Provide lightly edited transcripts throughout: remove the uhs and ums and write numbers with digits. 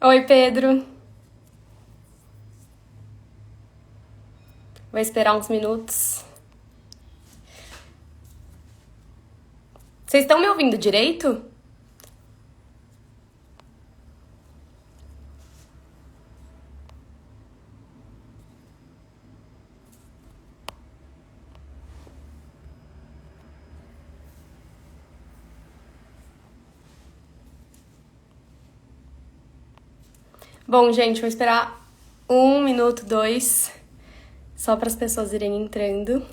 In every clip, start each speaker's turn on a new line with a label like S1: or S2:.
S1: Oi, Pedro. Vou esperar uns minutos. Vocês estão me ouvindo direito? Bom, gente, vou esperar um minuto, dois, só para as pessoas irem entrando.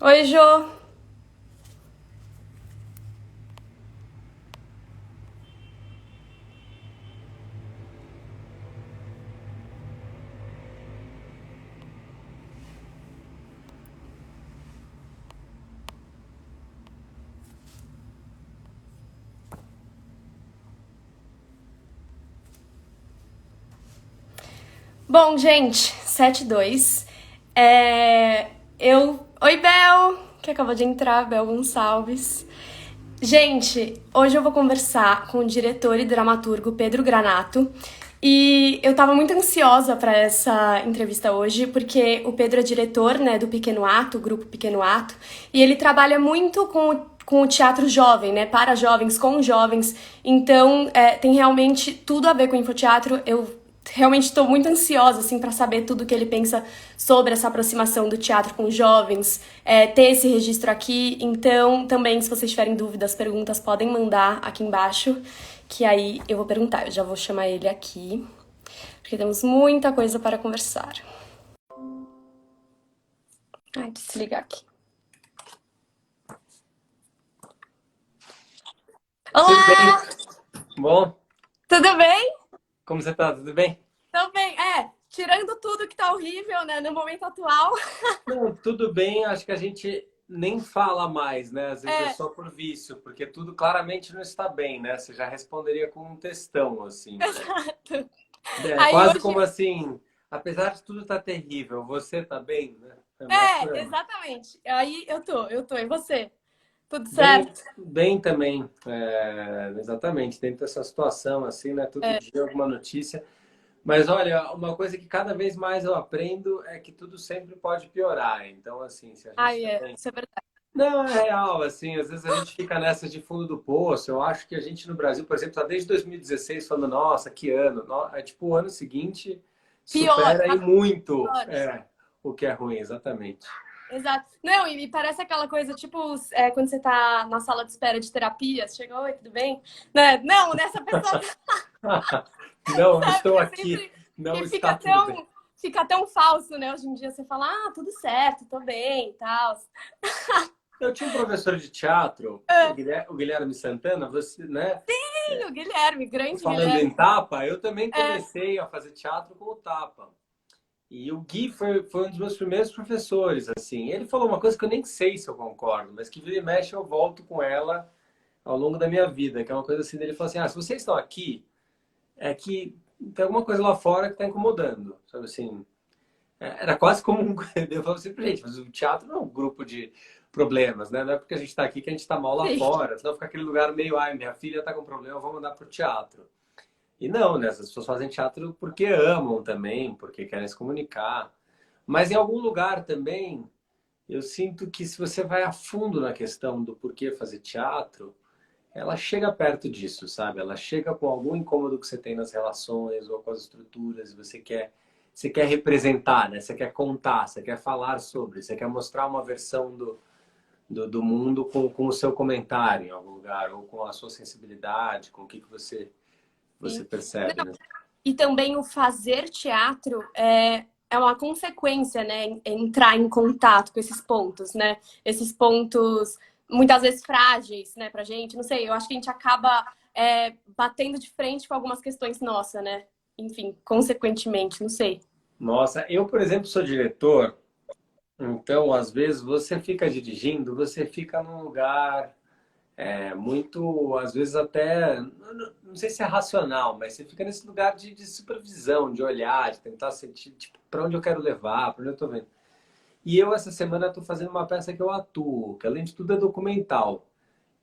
S1: Oi, Jô. Bom, gente, 7-2. Oi, Bel, que acabou de entrar, Bel Gonçalves. Gente, hoje eu vou conversar com o diretor e dramaturgo Pedro Granato. E eu tava muito ansiosa para essa entrevista hoje, porque o Pedro é diretor, né, do Pequeno Ato, o grupo Pequeno Ato, e ele trabalha muito com o teatro jovem, né, para jovens, com jovens. Então, tem realmente tudo a ver com o infoteatro. Eu realmente estou muito ansiosa assim para saber tudo que ele pensa sobre essa aproximação do teatro com jovens, ter esse registro aqui. Então, também, se vocês tiverem dúvidas, perguntas, podem mandar aqui embaixo, que aí eu vou perguntar. Eu já vou chamar ele aqui, porque temos muita coisa para conversar. Ai, desligar aqui.
S2: Tudo bem?
S1: Olá!
S2: Bom,
S1: Tudo bem?
S2: como você tá? Tudo bem?
S1: Tô bem. Tirando tudo que tá horrível, né, no momento atual.
S2: Não, tudo bem. Acho que a gente nem fala mais, né? Às vezes é
S1: É,
S2: só por vício, porque tudo claramente não está bem, né? Você já responderia com um textão, assim, né?
S1: exato.
S2: É
S1: Aí
S2: quase como
S1: hoje
S2: assim, apesar de tudo estar terrível, você tá bem, né? É mais por aí.
S1: Exatamente. Aí eu tô. E você? Tudo
S2: Bem,
S1: certo?
S2: bem também. Exatamente, dentro dessa situação, assim, né? Todo
S1: É.
S2: dia alguma notícia. Mas olha, uma coisa que cada vez mais eu aprendo é que tudo sempre pode piorar. Então, assim, se a gente também.
S1: Isso é verdade.
S2: Não, é real, assim, às vezes a gente fica nessa de fundo do poço. Eu acho que a gente no Brasil, por exemplo, está desde 2016 falando, nossa, que ano. É tipo, o ano seguinte
S1: Pior,
S2: supera aí
S1: cada vez
S2: muito
S1: pior.
S2: o que é ruim, exatamente.
S1: Exato. Não, e me parece aquela coisa, tipo, quando você tá na sala de espera de terapia, você chega, oi, tudo bem? Né? Não, nessa pessoa,
S2: Não,
S1: sabe,
S2: estou
S1: que é
S2: aqui,
S1: sempre,
S2: não
S1: que
S2: está tudo bem.
S1: fica tão falso, né? Hoje em dia você fala, tudo certo, tô bem e tal.
S2: Eu tinha um professor de teatro,
S1: É,
S2: O Guilherme Santana, você, né?
S1: sim, o Guilherme, grande
S2: Falando em
S1: Guilherme.
S2: tapa, eu também
S1: É,
S2: comecei a fazer teatro com o tapa. E o Gui foi um dos meus primeiros professores, assim. Ele falou uma coisa que eu nem sei se eu concordo, mas que vira e mexe eu volto com ela ao longo da minha vida, que é uma coisa assim, ele falou assim, se vocês estão aqui, é que tem alguma coisa lá fora que está incomodando, sabe assim? Era quase como um... Eu falo assim, gente, mas o teatro não é um grupo de problemas, né? Não é porque a gente está aqui que a gente está mal lá
S1: sim.
S2: fora, senão fica aquele lugar meio, ai, minha filha está com problema, vamos mandar pro teatro. E não, né? As pessoas fazem teatro porque amam também, porque querem se comunicar. Mas em algum lugar também, eu sinto que se você vai a fundo na questão do porquê fazer teatro, ela chega perto disso, sabe? Ela chega com algum incômodo que você tem nas relações ou com as estruturas, você quer representar, né? Você quer contar, você quer falar sobre, você quer mostrar uma versão do mundo com o seu comentário em algum lugar, ou com a sua sensibilidade, com o que você
S1: Sim.
S2: percebe, né?
S1: E também o fazer teatro é uma consequência, né? Entrar em contato com esses pontos, né? Esses pontos. muitas vezes frágeis, né, pra gente. Não sei, eu acho que a gente acaba batendo de frente com algumas questões nossas, né? Enfim, consequentemente, não sei.
S2: Nossa, eu, por exemplo, sou diretor, então às vezes você fica dirigindo, você fica num lugar muito, às vezes até, não sei se é racional, mas você fica nesse lugar de supervisão, de olhar, de tentar sentir, tipo, para onde eu quero levar, para onde eu estou vendo. E eu, essa semana, estou fazendo uma peça que eu atuo, que além de tudo é documental.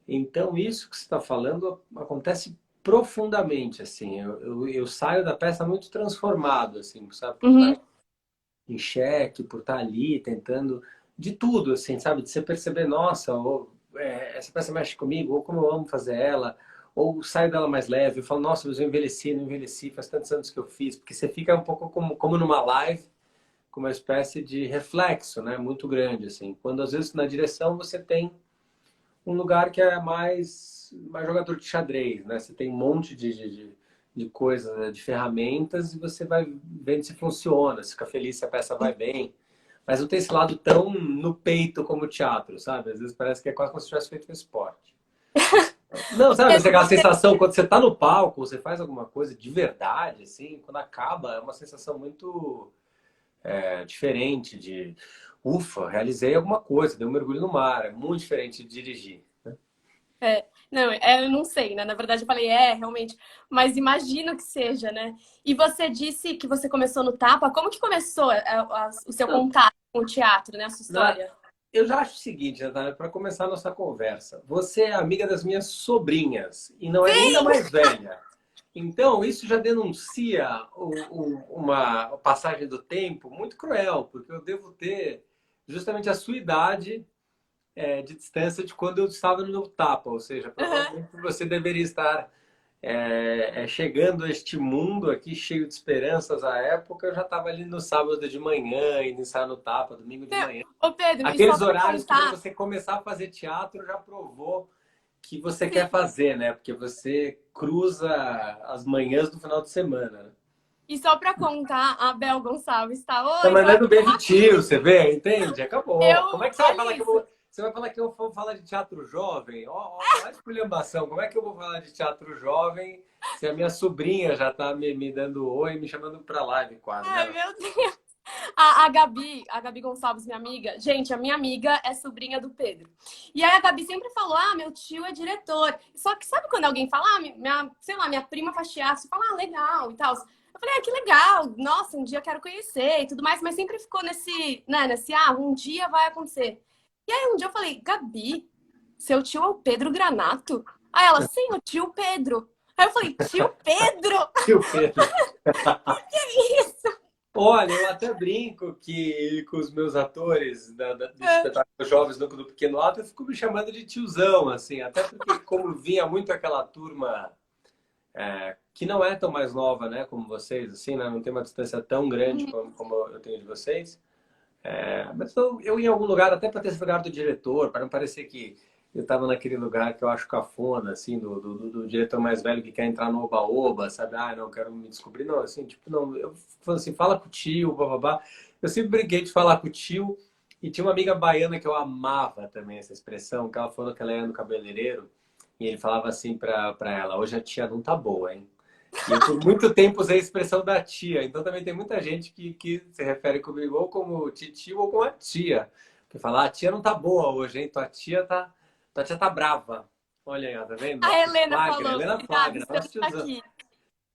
S2: Então, isso que você está falando acontece profundamente, assim. Eu saio da peça muito transformado, assim, sabe? Por estar
S1: Uhum.
S2: em xeque, por estar ali tentando de tudo, assim, sabe? De você perceber, nossa, essa peça mexe comigo, ou como eu amo fazer ela, ou saio dela mais leve, eu falo, nossa, mas eu envelheci, não envelheci, faz tantos anos que eu fiz, porque você fica um pouco como numa live, com uma espécie de reflexo, né? Muito grande, assim. Quando às vezes na direção você tem um lugar que é mais jogador de xadrez, né? Você tem um monte de coisas, né? De ferramentas e você vai vendo se funciona, se fica feliz, se a peça vai bem. Mas não tem esse lado tão no peito como o teatro, sabe? Às vezes parece que é quase como se tivesse feito um esporte. Não, sabe?
S1: Pedro,
S2: Aquela
S1: você
S2: sensação, quando você está no palco, você faz alguma coisa de verdade, assim, quando acaba, é uma sensação muito diferente de ufa, realizei alguma coisa, dei um mergulho no mar. É muito diferente de dirigir.
S1: não, eu não sei, né? Na verdade, eu falei, realmente, mas imagino que seja, né? E você disse que você começou no Tapa. Como que começou o seu
S2: Não,
S1: contato com o teatro, né? A sua
S2: na,
S1: história?
S2: eu já acho o seguinte, Natália, para começar a nossa conversa. Você é amiga das minhas sobrinhas e não é nem da mais velha. Então, isso já denuncia uma passagem do tempo muito cruel, porque eu devo ter justamente a sua idade de distância de quando eu estava no Tapa, ou seja,
S1: Aham.
S2: provavelmente você deveria estar chegando a este mundo aqui cheio de esperanças à época. Eu já estava ali no sábado de manhã, indo ensaiar no Tapa, domingo de
S1: Não,
S2: manhã.
S1: ô Pedro, e só
S2: Aqueles
S1: para
S2: horários que para
S1: contar,
S2: você começar a fazer teatro já provou que você quer
S1: sim,
S2: fazer, né? Porque você cruza as manhãs do final de semana, né?
S1: e só para contar, a Bel Gonçalves tá,
S2: Tá
S1: oi, tô
S2: mandando
S1: aqui
S2: bem
S1: no
S2: de tio, você vê? Entende? Acabou. Como é que você vai falar que eu
S1: Isso.
S2: vou... Você vai falar que eu vou falar de teatro jovem? Ó a esculhambação. Como é que eu vou falar de teatro jovem se a minha sobrinha já tá me dando oi, me chamando pra live quase,
S1: Ai,
S2: né?
S1: meu Deus. A Gabi Gonçalves, minha amiga, gente, a minha amiga é sobrinha do Pedro. E aí a Gabi sempre falou: ah, meu tio é diretor. Só que sabe quando alguém fala, sei lá, minha prima faz teatro, você fala, ah, legal e tal. Eu falei, ah, que legal, nossa, um dia eu quero conhecer e tudo mais, mas sempre ficou um dia vai acontecer. E aí um dia eu falei, Gabi, seu tio é o Pedro Granato? Aí ela, sim, o tio Pedro. Aí eu falei, tio Pedro?
S2: Tio Pedro.
S1: Que isso?
S2: Olha, eu até brinco que com os meus atores do espetáculo Jovens do Pequeno Ato, eu fico me chamando de tiozão, assim, até porque como vinha muito aquela turma que não é tão mais nova, né, como vocês, assim, né, não tem uma distância tão grande como eu tenho de vocês. Mas eu ia em algum lugar, até para ter esse lugar do diretor, para não parecer que eu estava naquele lugar que eu acho cafona, assim, do diretor mais velho que quer entrar no oba-oba, sabe? Ah, não, quero me descobrir. Não, assim, tipo, não, eu falo assim, fala com o tio, bababá. Eu sempre briguei de falar com o tio, e tinha uma amiga baiana que eu amava também essa expressão, que ela falou que ela ia no cabeleireiro, e ele falava assim para ela, hoje a tia não tá boa, hein? E eu por muito tempo usei a expressão da tia. Então também tem muita gente que se refere comigo ou como titio ou como a tia. Que fala, ah, a tia não tá boa hoje, hein? Tua tia tá brava. Olha aí, ó, tá vendo?
S1: A
S2: Ó,
S1: Helena
S2: flagra,
S1: falou,
S2: Helena
S1: obrigada,
S2: flagra,
S1: estamos
S2: nosso tiozão.
S1: aqui.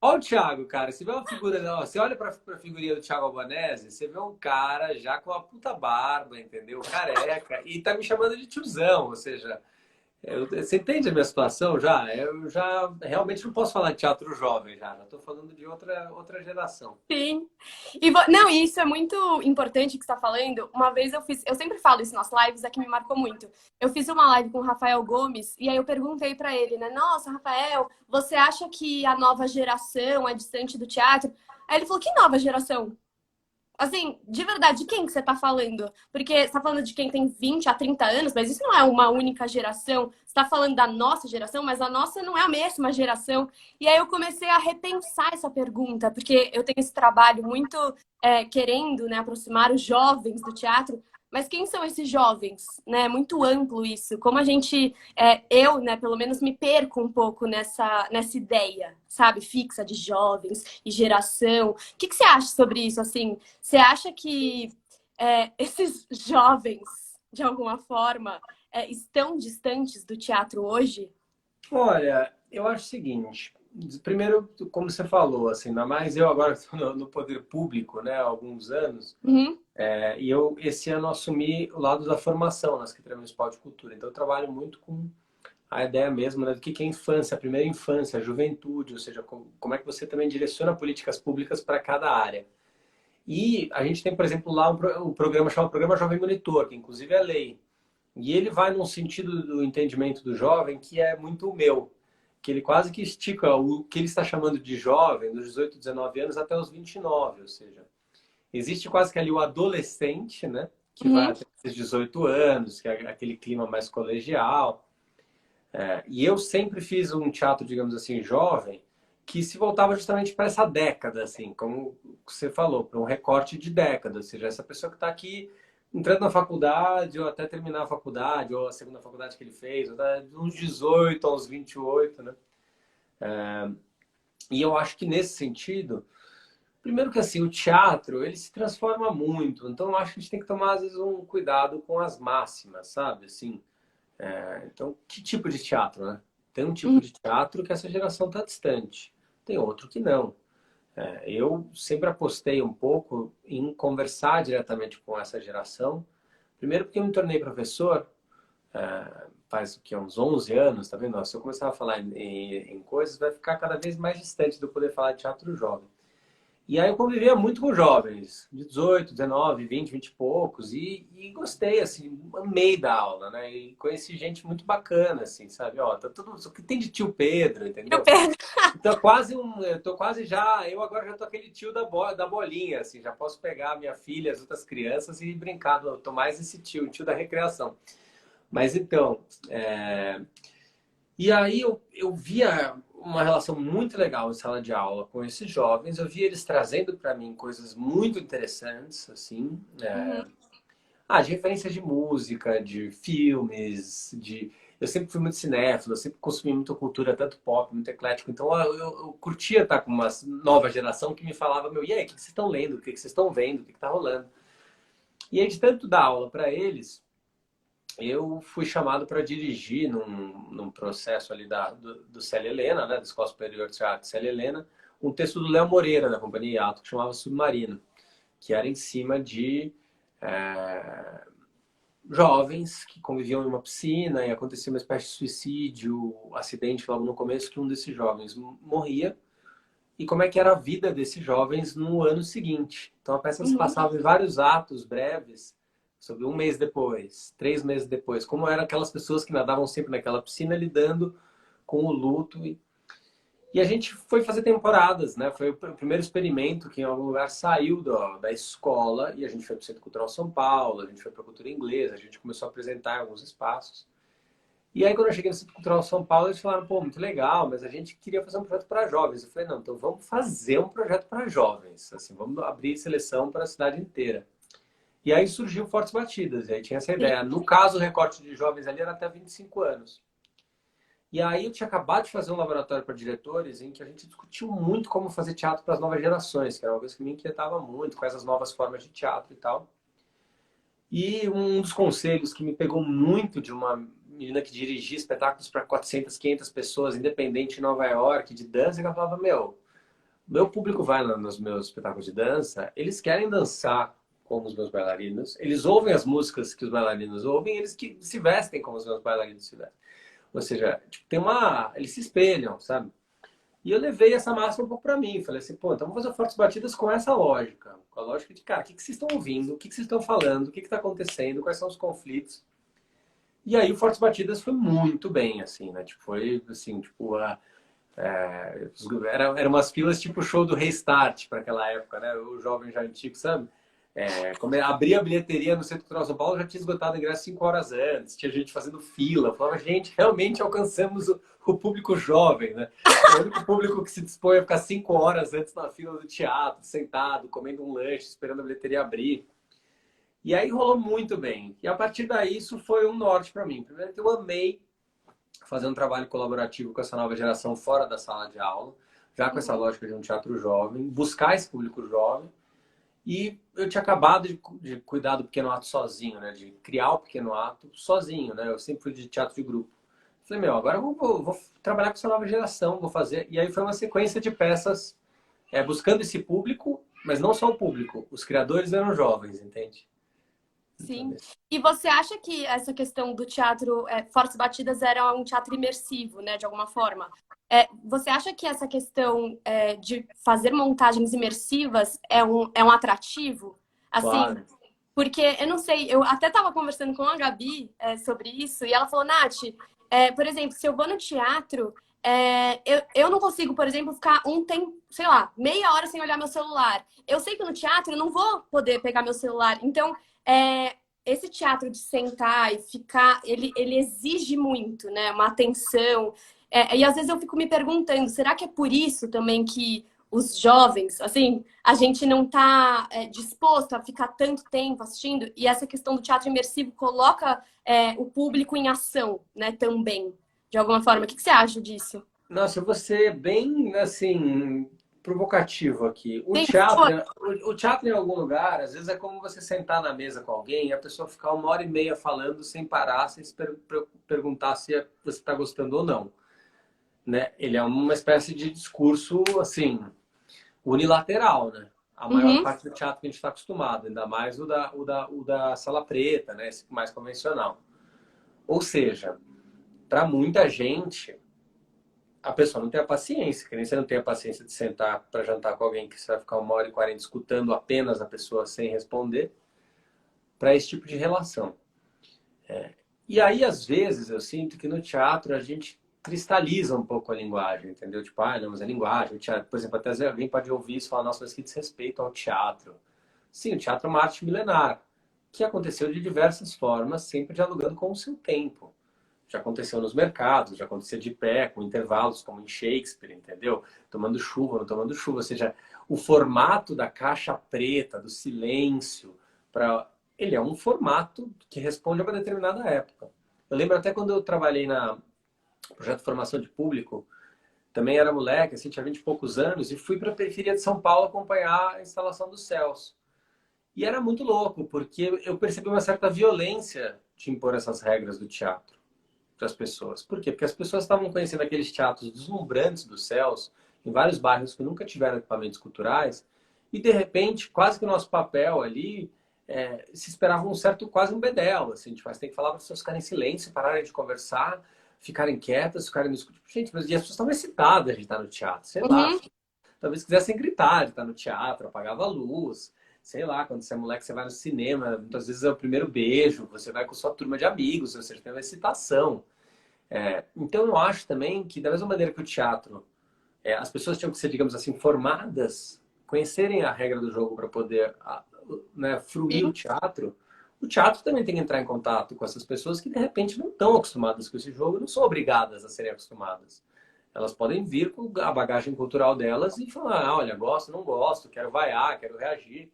S2: Olha o Thiago, cara. Você vê uma figura, ó, você olha pra figurinha do Thiago Albanese, você vê um cara já com uma puta barba, entendeu? Careca, e tá me chamando de tiozão, ou seja, você entende a minha situação já? Eu já realmente não posso falar de teatro jovem já estou falando de outra geração.
S1: Sim. Não, e isso é muito importante que você está falando. Uma vez eu sempre falo isso nas lives, é que me marcou muito. Eu fiz uma live com o Rafael Gomes e aí eu perguntei para ele, né? Nossa, Rafael, você acha que a nova geração é distante do teatro? Aí ele falou, que nova geração? Assim, de verdade, de quem que você tá falando? Porque você tá falando de quem tem 20 a 30 anos, mas isso não é uma única geração. Você tá falando da nossa geração, mas a nossa não é a mesma geração. E aí eu comecei a repensar essa pergunta, porque eu tenho esse trabalho muito querendo, né, aproximar os jovens do teatro. Mas quem são esses jovens? Né? É muito amplo isso. Como a gente, eu, né, pelo menos me perco um pouco nessa ideia, sabe, fixa de jovens e geração. O que que você acha sobre isso? Assim, você acha que esses jovens, de alguma forma, estão distantes do teatro hoje?
S2: Olha, eu acho o seguinte. Primeiro, como você falou, assim, ainda mais eu agora estou no poder público, né, há alguns anos,
S1: Uhum,
S2: e eu esse ano assumi o lado da formação na Secretaria Municipal de Cultura. Então eu trabalho muito com a ideia mesmo, né, do que é infância, a primeira infância, a juventude, ou seja, como é que você também direciona políticas públicas para cada área. E a gente tem, por exemplo, lá um programa chamado Programa Jovem Monitor, que inclusive é lei. E ele vai num sentido do entendimento do jovem que é muito o meu, que ele quase que estica o que ele está chamando de jovem, dos 18, 19 anos até os 29, ou seja, existe quase que ali o adolescente, né, que vai
S1: uhum,
S2: até esses 18 anos, que é aquele clima mais colegial. E eu sempre fiz um teatro, digamos assim, jovem, que se voltava justamente para essa década, assim, como você falou, para um recorte de década, ou seja, essa pessoa que está aqui entrando na faculdade, ou até terminar a faculdade, ou a segunda faculdade que ele fez, ou de uns 18 aos 28, né? E eu acho que nesse sentido, primeiro que assim, o teatro, ele se transforma muito, então eu acho que a gente tem que tomar, às vezes, um cuidado com as máximas, sabe? Assim, então, que tipo de teatro, né? Tem um tipo
S1: uhum,
S2: de teatro que essa geração está distante, tem outro que não. Eu sempre apostei um pouco em conversar diretamente com essa geração. Primeiro porque eu me tornei professor faz o que, uns 11 anos, tá vendo? Se eu começar a falar em coisas, vai ficar cada vez mais distante de eu poder falar de teatro jovem. E aí eu convivia muito com jovens, de 18, 19, 20, 20 e poucos, e gostei, assim, amei da aula, né? E conheci gente muito bacana, assim, sabe? Ó, tá tudo, o que tem de tio Pedro,
S1: eu
S2: entendeu?
S1: pego.
S2: Então, quase eu tô quase já, eu agora já tô aquele tio da bolinha, assim, já posso pegar a minha filha, as outras crianças e brincar, eu tô mais esse tio, o tio da recreação. Mas então, e aí eu via uma relação muito legal em sala de aula com esses jovens. Eu via eles trazendo para mim coisas muito interessantes, assim,
S1: Uhum,
S2: de referências de música, de filmes, de... Eu sempre fui muito cinéfilo, eu sempre consumi muita cultura, tanto pop, muito eclético. Então eu curtia estar com uma nova geração que me falava, meu, e aí, o que vocês estão lendo? O que vocês estão vendo? O que está rolando? E aí, de tanto dar aula para eles, eu fui chamado para dirigir num processo ali do Célia Helena, né, da Escola Superior de Teatro Célia Helena, um texto do Léo Moreira, da Companhia Hiato, que chamava Submarino, que era em cima de é, jovens que conviviam em uma piscina e acontecia uma espécie de suicídio, acidente logo no começo, que um desses jovens morria, e como é que era a vida desses jovens no ano seguinte. Então a peça se
S1: uhum.
S2: passava em vários atos breves, sobre um mês depois, 3 meses depois, como eram aquelas pessoas que nadavam sempre naquela piscina lidando com o luto. E a gente foi fazer temporadas, né? Foi o primeiro experimento que em algum lugar saiu da escola e a gente foi para o Centro Cultural São Paulo, a gente foi para a Cultura Inglesa, a gente começou a apresentar em alguns espaços. E aí, quando eu cheguei no Centro Cultural São Paulo, eles falaram, pô, muito legal, mas a gente queria fazer um projeto para jovens. Eu falei, não, então vamos fazer um projeto para jovens. Assim, vamos abrir seleção para a cidade inteira. E aí surgiu Fortes Batidas, e aí tinha essa
S1: Sim.
S2: ideia. No caso, o recorte de jovens ali era até 25 anos. E aí eu tinha acabado de fazer um laboratório para diretores em que a gente discutiu muito como fazer teatro para as novas gerações, que era uma coisa que me inquietava muito, com essas novas formas de teatro e tal. E um dos conselhos que me pegou muito de uma menina que dirigia espetáculos para 400, 500 pessoas, independente em Nova York, de dança, que ela falava, meu público vai nos meus espetáculos de dança, eles querem dançar como os meus bailarinos, eles ouvem as músicas que os bailarinos ouvem, eles que se vestem como os meus bailarinos se vestem. Ou seja, tipo, eles se espelham, sabe? E eu levei essa máxima um pouco para mim. Falei assim, pô, então vamos fazer Fortes Batidas com essa lógica. Com a lógica de, cara, o que vocês estão ouvindo? O que vocês estão falando? O que está acontecendo? Quais são os conflitos? E aí o Fortes Batidas foi muito bem, assim, né? Tipo, foi, assim, tipo, era umas filas tipo show do Restart para aquela época, né? O jovem já antigo, sabe? Como abria a bilheteria no Centro Cultural São Paulo, já tinha esgotado o ingresso 5 horas antes, tinha gente fazendo fila. Eu falava, gente, realmente alcançamos o público jovem, né? É o único público que se dispõe a ficar 5 horas antes na fila do teatro, sentado, comendo um lanche, esperando a bilheteria abrir. E aí rolou muito bem. E a partir daí, isso foi um norte para mim. Primeiro que eu amei fazer um trabalho colaborativo com essa nova geração fora da sala de aula, já com essa
S1: Uhum.
S2: lógica de um teatro jovem, buscar esse público jovem. E eu tinha acabado de cuidar do pequeno ato sozinho, né? De criar o pequeno ato sozinho, né? Eu sempre fui de teatro de grupo. Falei, meu, agora eu vou trabalhar com essa nova geração, vou fazer. E aí foi uma sequência de peças buscando esse público, mas não só o público. Os criadores eram jovens, entende? Então,
S1: Sim. E você acha que essa questão do teatro Fortes Batidas era um teatro imersivo, né, de alguma forma? Você acha que essa questão de fazer montagens imersivas é um atrativo? Assim,
S2: claro.
S1: porque eu não sei, eu até estava conversando com a Gabi sobre isso, e ela falou, Nath, por exemplo, se eu vou no teatro, eu não consigo, por exemplo, ficar um tempo, sei lá, meia hora sem olhar meu celular. Eu sei que no teatro eu não vou poder pegar meu celular. Então, esse teatro de sentar e ficar, ele exige muito, né? Uma atenção. E às vezes eu fico me perguntando, será que é por isso também que os jovens, assim, a gente não está disposto a ficar tanto tempo assistindo? E essa questão do teatro imersivo coloca o público em ação, né? Também, de alguma forma. O que você acha disso?
S2: Nossa, eu vou ser bem, assim, provocativo aqui. O
S1: Sim,
S2: teatro,
S1: foi.
S2: o teatro em algum lugar, às vezes é como você sentar na mesa com alguém e a pessoa ficar uma hora e meia falando sem parar, sem se perguntar se você está gostando ou não, né? Ele é uma espécie de discurso, assim, unilateral, né? A maior
S1: Uhum,
S2: parte do teatro que a gente está acostumado, ainda mais o da Sala Preta, né? Esse mais convencional. Ou seja, para muita gente a pessoa não tem a paciência, que nem você não tem a paciência de sentar para jantar com alguém que você vai ficar 1 hora e 40 escutando apenas a pessoa sem responder, para esse tipo de relação. E aí, às vezes, eu sinto que no teatro a gente cristaliza um pouco a linguagem, entendeu? Tipo, não, mas a linguagem, o teatro, por exemplo, até alguém pode ouvir isso e falar, nossa, mas que desrespeito ao teatro. Sim, o teatro é uma arte milenar, que aconteceu de diversas formas, sempre dialogando com o seu tempo. Já aconteceu nos mercados, já acontecia de pé, com intervalos, como em Shakespeare, entendeu? Tomando chuva, não tomando chuva. Ou seja, o formato da caixa preta, do silêncio, ele é um formato que responde a uma determinada época. Eu lembro até quando eu trabalhei na projeto de formação de público, também era moleque, assim, tinha 20 e poucos anos, e fui para a periferia de São Paulo acompanhar a instalação dos Céus. E era muito louco, porque eu percebi uma certa violência de impor essas regras do teatro para as pessoas. Por quê? Porque as pessoas estavam conhecendo aqueles teatros deslumbrantes dos céus, em vários bairros que nunca tiveram equipamentos culturais, e de repente, quase que o nosso papel ali se esperava um certo, quase um bedel, assim, tipo, você tem que falar para as pessoas ficarem em silêncio, pararem de conversar, ficarem quietas, ficarem no escuro. Gente, mas e as pessoas estavam excitadas de estar no teatro, sei lá,
S1: uhum,
S2: talvez quisessem gritar de estar no teatro, apagava a luz, sei lá, quando você é moleque, você vai no cinema, muitas vezes é o primeiro beijo, você vai com sua turma de amigos, ou seja, tem uma excitação. Então eu acho também que da mesma maneira que o teatro, as pessoas tinham que ser, digamos assim, formadas, conhecerem a regra do jogo para poder, né, fruir
S1: sim,
S2: o teatro também tem que entrar em contato com essas pessoas que de repente não estão acostumadas com esse jogo e não são obrigadas a serem acostumadas. Elas podem vir com a bagagem cultural delas e falar, olha, gosto, não gosto, quero vaiar, quero reagir.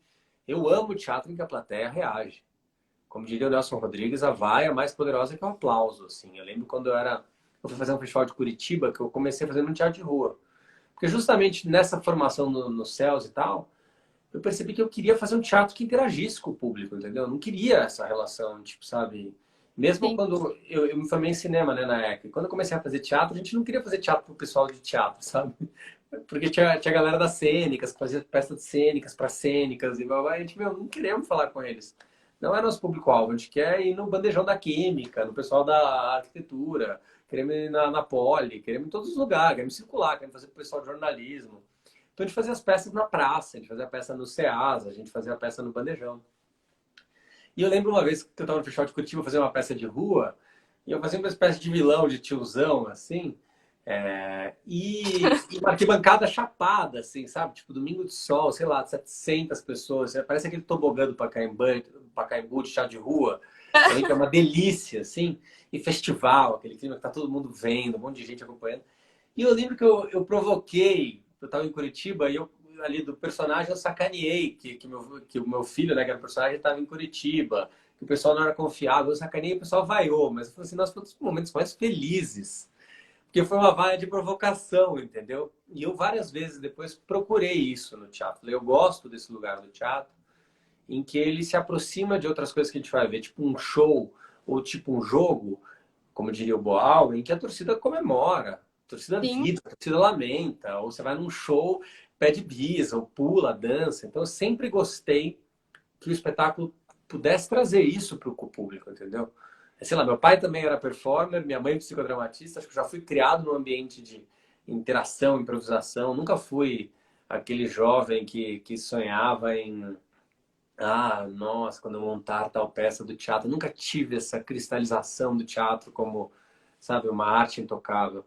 S2: Eu amo o teatro em que a plateia reage. Como diria o Nelson Rodrigues, a vaia é mais poderosa que o aplauso, assim. Eu lembro quando eu fui fazer um festival de Curitiba, que eu comecei fazendo um teatro de rua. Porque justamente nessa formação nos céus e tal, eu percebi que eu queria fazer um teatro que interagisse com o público, entendeu? Eu não queria essa relação, tipo, sabe? Mesmo
S1: sim.
S2: quando eu me formei em cinema, né, na ECA. Quando eu comecei a fazer teatro, a gente não queria fazer teatro pro pessoal de teatro, sabe? Porque tinha a galera das cênicas, que fazia peças de cênicas para cênicas, e blá, blá, e a gente, meu, não queremos falar com eles. Não é nosso público-alvo, a gente quer ir no bandejão da química, no pessoal da arquitetura, queremos ir na Poli, queremos ir em todos os lugares, queremos circular, queremos fazer com o pessoal de jornalismo. Então a gente fazia as peças na praça, a gente fazia a peça no Ceasa, a gente fazia a peça no bandejão. E eu lembro uma vez que eu estava no Festival de Curitiba fazendo uma peça de rua, e eu fazia uma espécie de vilão, de tiozão, assim, e uma arquibancada chapada, assim, sabe? Tipo, domingo de sol, sei lá, 700 pessoas. Parece aquele tobogã do Pacaembu de chá de rua, também que é uma delícia, assim. E festival, aquele clima que tá todo mundo vendo, um monte de gente acompanhando. E eu lembro que eu provoquei, eu estava em Curitiba, e eu ali do personagem eu sacaneei, que o meu filho, né, que era o personagem, estava em Curitiba, que o pessoal não era confiável, eu sacaneei e o pessoal vaiou, mas eu falei assim, nós fomos os momentos mais felizes, porque foi uma vaia de provocação, entendeu? E eu várias vezes depois procurei isso no teatro. Falei, eu gosto desse lugar do teatro, em que ele se aproxima de outras coisas que a gente vai ver, tipo um show ou tipo um jogo, como diria o Boal, em que a torcida comemora, a torcida
S1: Sim.
S2: vibra, a torcida lamenta, ou você vai num show, pede bis, ou pula, dança. Então eu sempre gostei que o espetáculo pudesse trazer isso para o público, entendeu? Sei lá, meu pai também era performer, minha mãe psicodramatista, acho que já fui criado num ambiente de interação, improvisação, nunca fui aquele jovem que sonhava em nossa, quando eu montar tal peça do teatro, nunca tive essa cristalização do teatro como, sabe, uma arte intocável.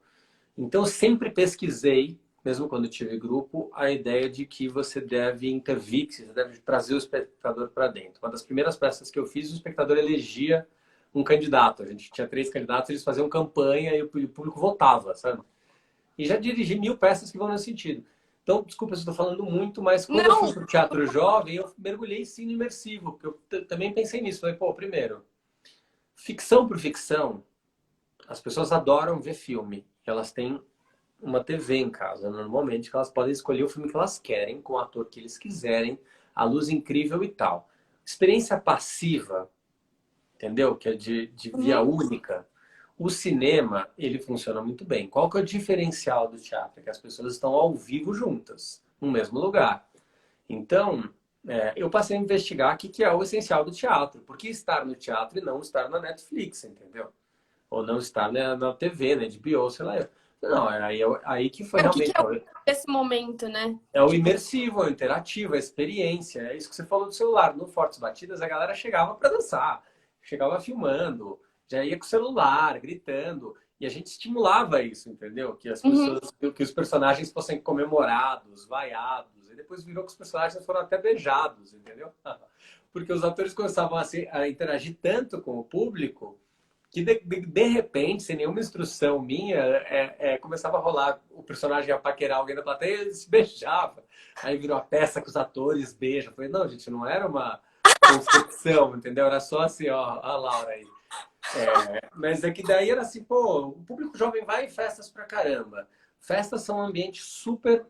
S2: Então, eu sempre pesquisei, mesmo quando tive grupo, a ideia de que você deve intervir, que você deve trazer o espectador para dentro. Uma das primeiras peças que eu fiz, o espectador elegia um candidato. A gente tinha 3 candidatos, eles faziam campanha e o público votava, sabe? E já dirigi 1000 peças que vão nesse sentido. Então, desculpa se estou falando muito, mas quando eu fui
S1: Não,
S2: para o teatro jovem, eu mergulhei sim no imersivo, porque eu também pensei nisso. Falei, pô, primeiro, ficção por ficção, as pessoas adoram ver filme. Elas têm uma TV em casa, normalmente, que elas podem escolher o filme que elas querem, com o ator que eles quiserem, a luz incrível e tal. Experiência passiva, entendeu? Que é de via
S1: uhum,
S2: única. O cinema, ele funciona muito bem. Qual que é o diferencial do teatro? É que as pessoas estão ao vivo juntas, no mesmo lugar. Então, eu passei a investigar o que é o essencial do teatro. Por que estar no teatro e não estar na Netflix, entendeu? Ou não estar na TV, na HBO, sei lá. Não, aí que foi
S1: é, o que
S2: realmente.
S1: que é esse momento, né?
S2: É o
S1: Tipo,
S2: imersivo, é o interativo, é a experiência. É isso que você falou do celular. No Fortes Batidas, a galera chegava para dançar, chegava filmando, já ia com o celular, gritando. E a gente estimulava isso, entendeu? Que as
S1: uhum,
S2: pessoas, que os personagens fossem comemorados, vaiados. E depois virou que os personagens foram até beijados, entendeu? Porque os atores começavam a interagir tanto com o público que de repente, sem nenhuma instrução minha, começava a rolar o personagem a paquerar alguém da plateia e eles se beijava. Aí virou a peça que os atores beijam. Eu falei, não, gente, não era uma concepção, entendeu? Era só assim, ó, a Laura aí. Mas é que daí era assim, pô, o público jovem vai em festas pra caramba. Festas são um ambiente super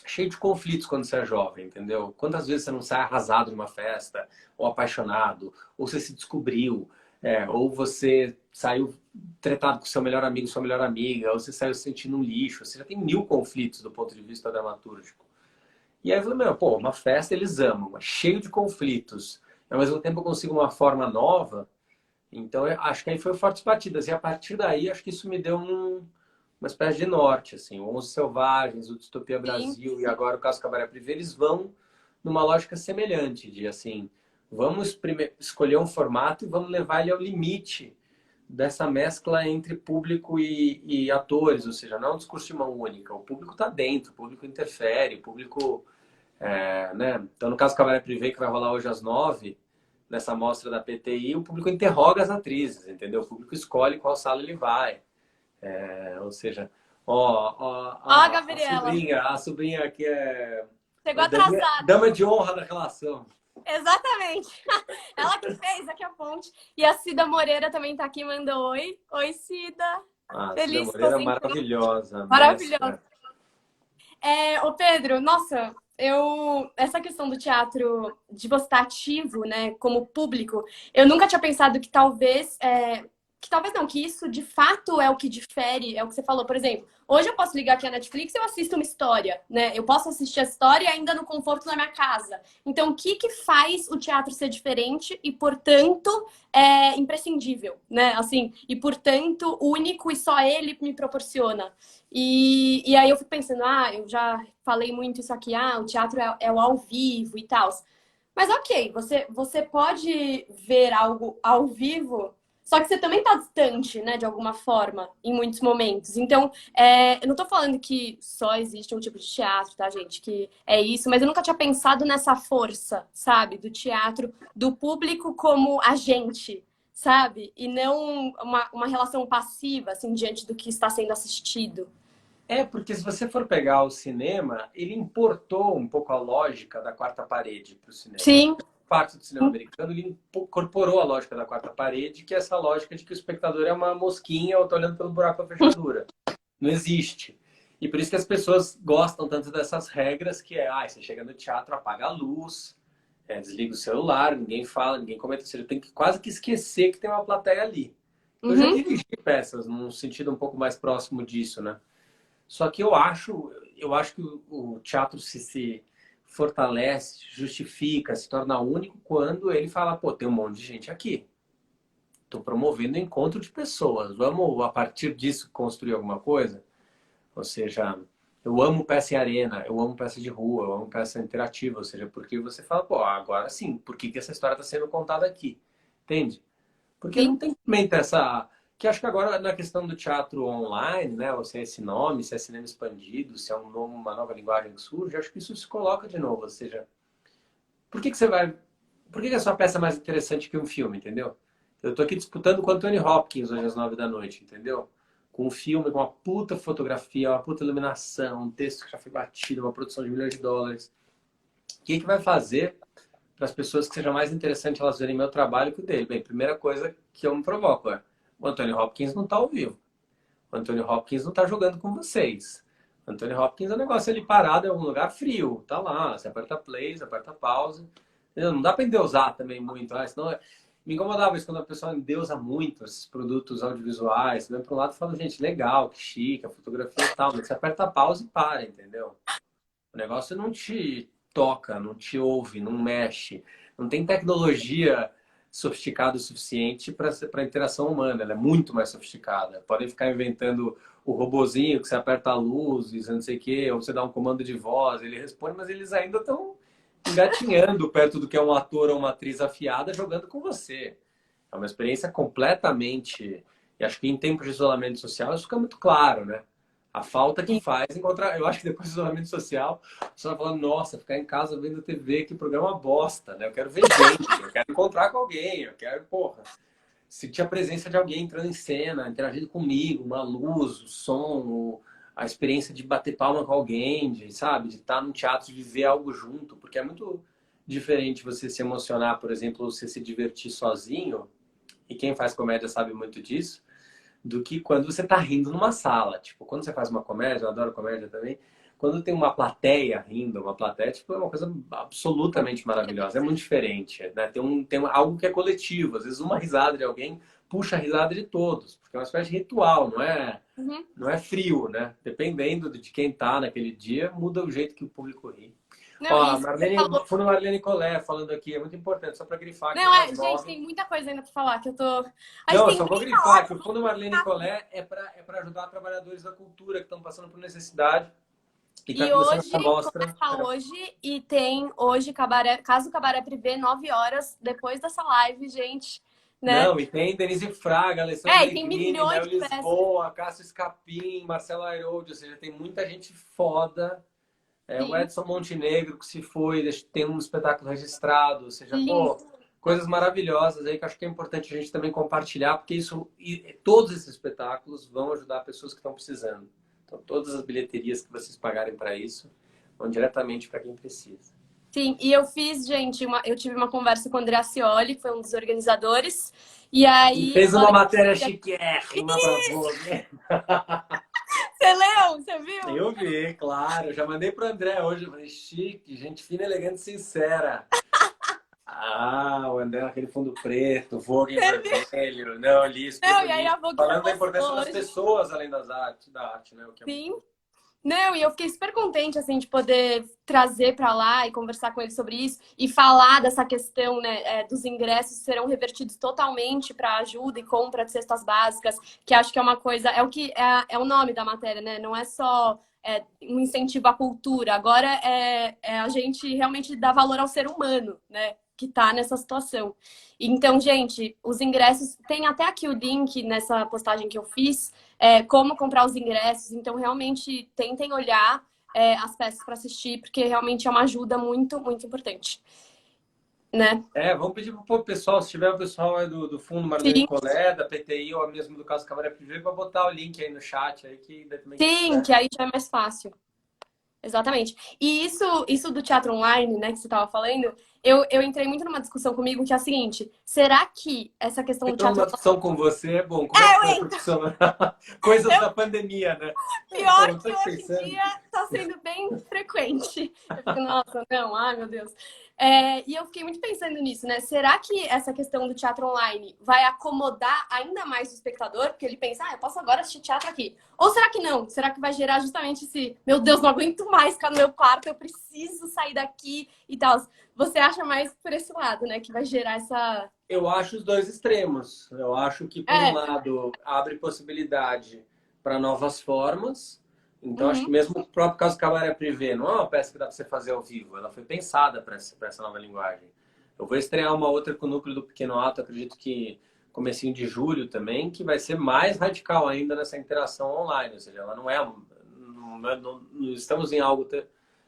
S2: cheio de conflitos quando você é jovem, entendeu? Quantas vezes você não sai arrasado numa festa, ou apaixonado, ou você se descobriu, ou você saiu tretado com seu melhor amigo, sua melhor amiga, ou você saiu se sentindo um lixo. Você já tem 1000 conflitos do ponto de vista dramatúrgico. E aí eu falei, meu, pô, uma festa eles amam, mas cheio de conflitos. Ao mesmo tempo eu consigo uma forma nova. Então eu acho que aí foi Fortes Batidas. E a partir daí acho que isso me deu uma espécie de norte, assim, o Onze Selvagens, o Distopia
S1: sim.
S2: Brasil e agora o Caso Cabaré Privé, eles vão numa lógica semelhante, de assim, vamos escolher um formato e vamos levar ele ao limite dessa mescla entre público e atores, ou seja, não é um discurso de mão única, o público está dentro, o público interfere, o público, né? Então, no Caso Cabaré Privé, que vai rolar hoje às 9, nessa mostra da PTI, o público interroga as atrizes, entendeu? O público escolhe qual sala ele vai. Ou seja,
S1: Ó,
S2: a
S1: Gabriela,
S2: sobrinha, a sobrinha que é
S1: chegou
S2: dama,
S1: atrasada.
S2: dama de honra da relação.
S1: Exatamente. Ela que fez aqui a ponte. E a Cida Moreira também tá aqui, mandou oi. Oi, Cida.
S2: Cida
S1: Feliz que
S2: Moreira
S1: você entrou.
S2: maravilhosa,
S1: Maravilhosa.
S2: mestra.
S1: Ô Pedro, nossa, essa questão do teatro, de você estar ativo, né, como público, eu nunca tinha pensado que talvez não, que isso de fato é o que difere, é o que você falou, por exemplo. Hoje eu posso ligar aqui a Netflix e eu assisto uma história, né? Eu posso assistir a história ainda no conforto da minha casa. Então, o que que faz o teatro ser diferente e, portanto, imprescindível, né? Assim, e portanto, único e só ele me proporciona. E aí eu fico pensando, eu já falei muito isso aqui, o teatro é o ao vivo e tal. Mas ok, você pode ver algo ao vivo, só que você também tá distante, né, de alguma forma, em muitos momentos. Então, eu não tô falando que só existe um tipo de teatro, tá, gente? Que é isso, mas eu nunca tinha pensado nessa força, sabe, do teatro, do público como agente, sabe? E não uma relação passiva, assim, diante do que está sendo assistido.
S2: É, porque se você for pegar o cinema, ele importou um pouco a lógica da quarta parede para o cinema.
S1: Sim.
S2: Parte do cinema americano, ele incorporou a lógica da quarta parede, que é essa lógica de que o espectador é uma mosquinha ou está olhando pelo buraco da fechadura. Não existe. E por isso que as pessoas gostam tanto dessas regras, que é, você chega no teatro, apaga a luz, desliga o celular, ninguém fala, ninguém comenta. Ou seja, tem que quase que esquecer que tem uma plateia ali. Eu já
S1: Uhum.
S2: dirigi peças num sentido um pouco mais próximo disso, né? Só que eu acho que o teatro se fortalece, justifica, se torna único quando ele fala, pô, tem um monte de gente aqui. Estou promovendo encontro de pessoas. Vamos, a partir disso, construir alguma coisa? Ou seja, eu amo peça em arena, eu amo peça de rua, eu amo peça interativa. Ou seja, porque você fala, pô, agora sim, por que essa história está sendo contada aqui? Entende? Porque não
S1: Sim.
S2: tem também essa. Que acho que agora na questão do teatro online, né? Ou se é esse nome, se é cinema expandido, se é uma nova linguagem que surge, acho que isso se coloca de novo. Ou seja, por que você vai. Por que a sua peça é mais interessante que um filme, entendeu? Eu tô aqui disputando com o Anthony Hopkins hoje às 9 da noite, entendeu? Com um filme, com uma puta fotografia, uma puta iluminação, um texto que já foi batido, uma produção de milhões de dólares. O que vai fazer para as pessoas que seja mais interessante elas verem meu trabalho que o dele? Bem, primeira coisa que eu me provoco é: o Anthony Hopkins não está ao vivo. O Anthony Hopkins não está jogando com vocês. O Anthony Hopkins é um negócio ali parado em algum lugar frio. Tá lá, você aperta play, você aperta pause. Entendeu? Não dá para endeusar também muito. Senão me incomodava isso quando a pessoa endeusa muito esses produtos audiovisuais. Você vem para um lado e fala, gente, legal, que chique, a fotografia e tal. Mas você aperta pause e para, entendeu? O negócio não te toca, não te ouve, não mexe. Não tem tecnologia sofisticada o suficiente para a interação humana. Ela é muito mais sofisticada. Podem ficar inventando o robozinho que você aperta a luz e não sei o quê, ou você dá um comando de voz, ele responde, mas eles ainda estão engatinhando perto do que é um ator ou uma atriz afiada jogando com você. É uma experiência completamente. E acho que em tempos de isolamento social isso fica muito claro, né? A falta que
S1: Sim.
S2: faz encontrar. Eu acho que depois do isolamento social, você vai falando, nossa, ficar em casa vendo TV, que programa bosta, né? Eu quero ver gente, eu quero encontrar com alguém, eu quero, porra, sentir a presença de alguém entrando em cena, interagindo comigo, uma luz, o som, a experiência de bater palma com alguém, de, sabe? De estar no teatro, de viver algo junto, porque é muito diferente você se emocionar, por exemplo, você se divertir sozinho, e quem faz comédia sabe muito disso, do que quando você está rindo numa sala. Tipo, quando você faz uma comédia, eu adoro comédia também, quando tem uma plateia rindo, uma plateia, tipo, é uma coisa absolutamente maravilhosa. É muito diferente, né? Algo que é coletivo. Às vezes uma risada de alguém puxa a risada de todos, porque é uma espécie de ritual,
S1: Uhum.
S2: não é frio, né? Dependendo de quem tá naquele dia, muda o jeito que o público ri.
S1: Não,
S2: Ó,
S1: isso que você
S2: Marlene,
S1: falou.
S2: Fundo Marlene Collet falando aqui, é muito importante, só para grifar que
S1: Não,
S2: hoje às
S1: gente,
S2: 9.
S1: tem muita coisa ainda pra falar que eu tô. A gente
S2: Não, eu
S1: tem
S2: só vou
S1: 30
S2: grifar
S1: horas.
S2: que o Fundo Marlene Collet é para ajudar trabalhadores da cultura que estão passando por necessidade e está
S1: E
S2: começando essa
S1: hoje,
S2: mostra.
S1: começa hoje, e tem hoje Cabaré, Caso Cabaré Privé, 9 horas depois dessa live, gente, né?
S2: Não, e tem Denise Fraga, Alessandro
S1: E tem
S2: Negrini,
S1: milhões
S2: Mel
S1: de peças.
S2: Lisboa, Cássio Escapim, Marcelo Airoldi, ou seja, tem muita gente foda. O
S1: Sim,
S2: Edson Montenegro que se foi, tem um espetáculo registrado, ou seja,
S1: sim.
S2: pô, coisas maravilhosas aí que eu acho que é importante a gente também compartilhar, porque todos esses espetáculos vão ajudar pessoas que estão precisando. Então, todas as bilheterias que vocês pagarem para isso vão diretamente para quem precisa.
S1: Sim, e eu fiz, gente, eu tive uma conversa com o André Acioli, que foi um dos organizadores, e
S2: E
S1: aí
S2: fez uma
S1: falei,
S2: matéria chiquérrima para você.
S1: você leu? Você viu?
S2: Eu vi, claro. Eu já mandei pro André hoje. Eu falei, chique, gente fina, elegante, sincera. Ah, o André naquele fundo preto, Vogue em
S1: Você viu?
S2: vermelho. Não, eu li, super
S1: Não, e aí
S2: bonito.
S1: a Vogue
S2: Falando da
S1: repostou
S2: importância das
S1: hoje.
S2: pessoas além da arte, né? O que é muito
S1: Sim.
S2: bom.
S1: Não, e eu fiquei super contente, assim, de poder trazer para lá e conversar com ele sobre isso e falar dessa questão, né, dos ingressos serão revertidos totalmente para ajuda e compra de cestas básicas, que acho que é uma coisa, é o que é o nome da matéria, né? Não é só um incentivo à cultura, agora é a gente realmente dar valor ao ser humano, né? Que está nessa situação. Então, gente, os ingressos, tem até aqui o link nessa postagem que eu fiz, como comprar os ingressos. Então, realmente, tentem olhar as peças para assistir, porque realmente é uma ajuda muito, muito importante. né?
S2: Vamos pedir pro pessoal, se tiver o pessoal aí do Fundo Marlene
S1: Sim,
S2: Collet, da PTI ou mesmo do Caso Câmara Privê, para botar o link aí no chat aí, que daí também quem
S1: sim,
S2: quiser.
S1: que aí já é mais fácil. Exatamente. E isso do teatro online, né, que você estava falando, eu entrei muito numa discussão comigo que é a seguinte: será que essa questão do
S2: Então,
S1: teatro
S2: uma discussão com você é bom. Como é que foi
S1: online.
S2: essa discussão? Coisas da pandemia, né? Então,
S1: Pior
S2: eu tô
S1: que
S2: aqui
S1: hoje em
S2: pensando.
S1: dia tá sendo bem frequente. Eu fico, nossa, não, ai meu Deus. E eu fiquei muito pensando nisso, né? Será que essa questão do teatro online vai acomodar ainda mais o espectador? Porque ele pensa, eu posso agora assistir teatro aqui. Ou será que não? Será que vai gerar justamente esse, meu Deus, não aguento mais ficar no meu quarto, eu preciso sair daqui e tal? Você acha mais por esse lado, né? Que vai gerar essa.
S2: Eu acho os dois extremos. Eu acho que, por um
S1: É.
S2: lado, abre possibilidade para novas formas. Então, acho que
S1: Uhum,
S2: mesmo o próprio caso Cabaré Privé não é uma peça que dá para você fazer ao vivo. Ela foi pensada para essa nova linguagem. Eu vou estrear uma outra com o Núcleo do Pequeno Ato, acredito que comecinho de julho também, que vai ser mais radical ainda nessa interação online. Ou seja, ela não é... não estamos em algo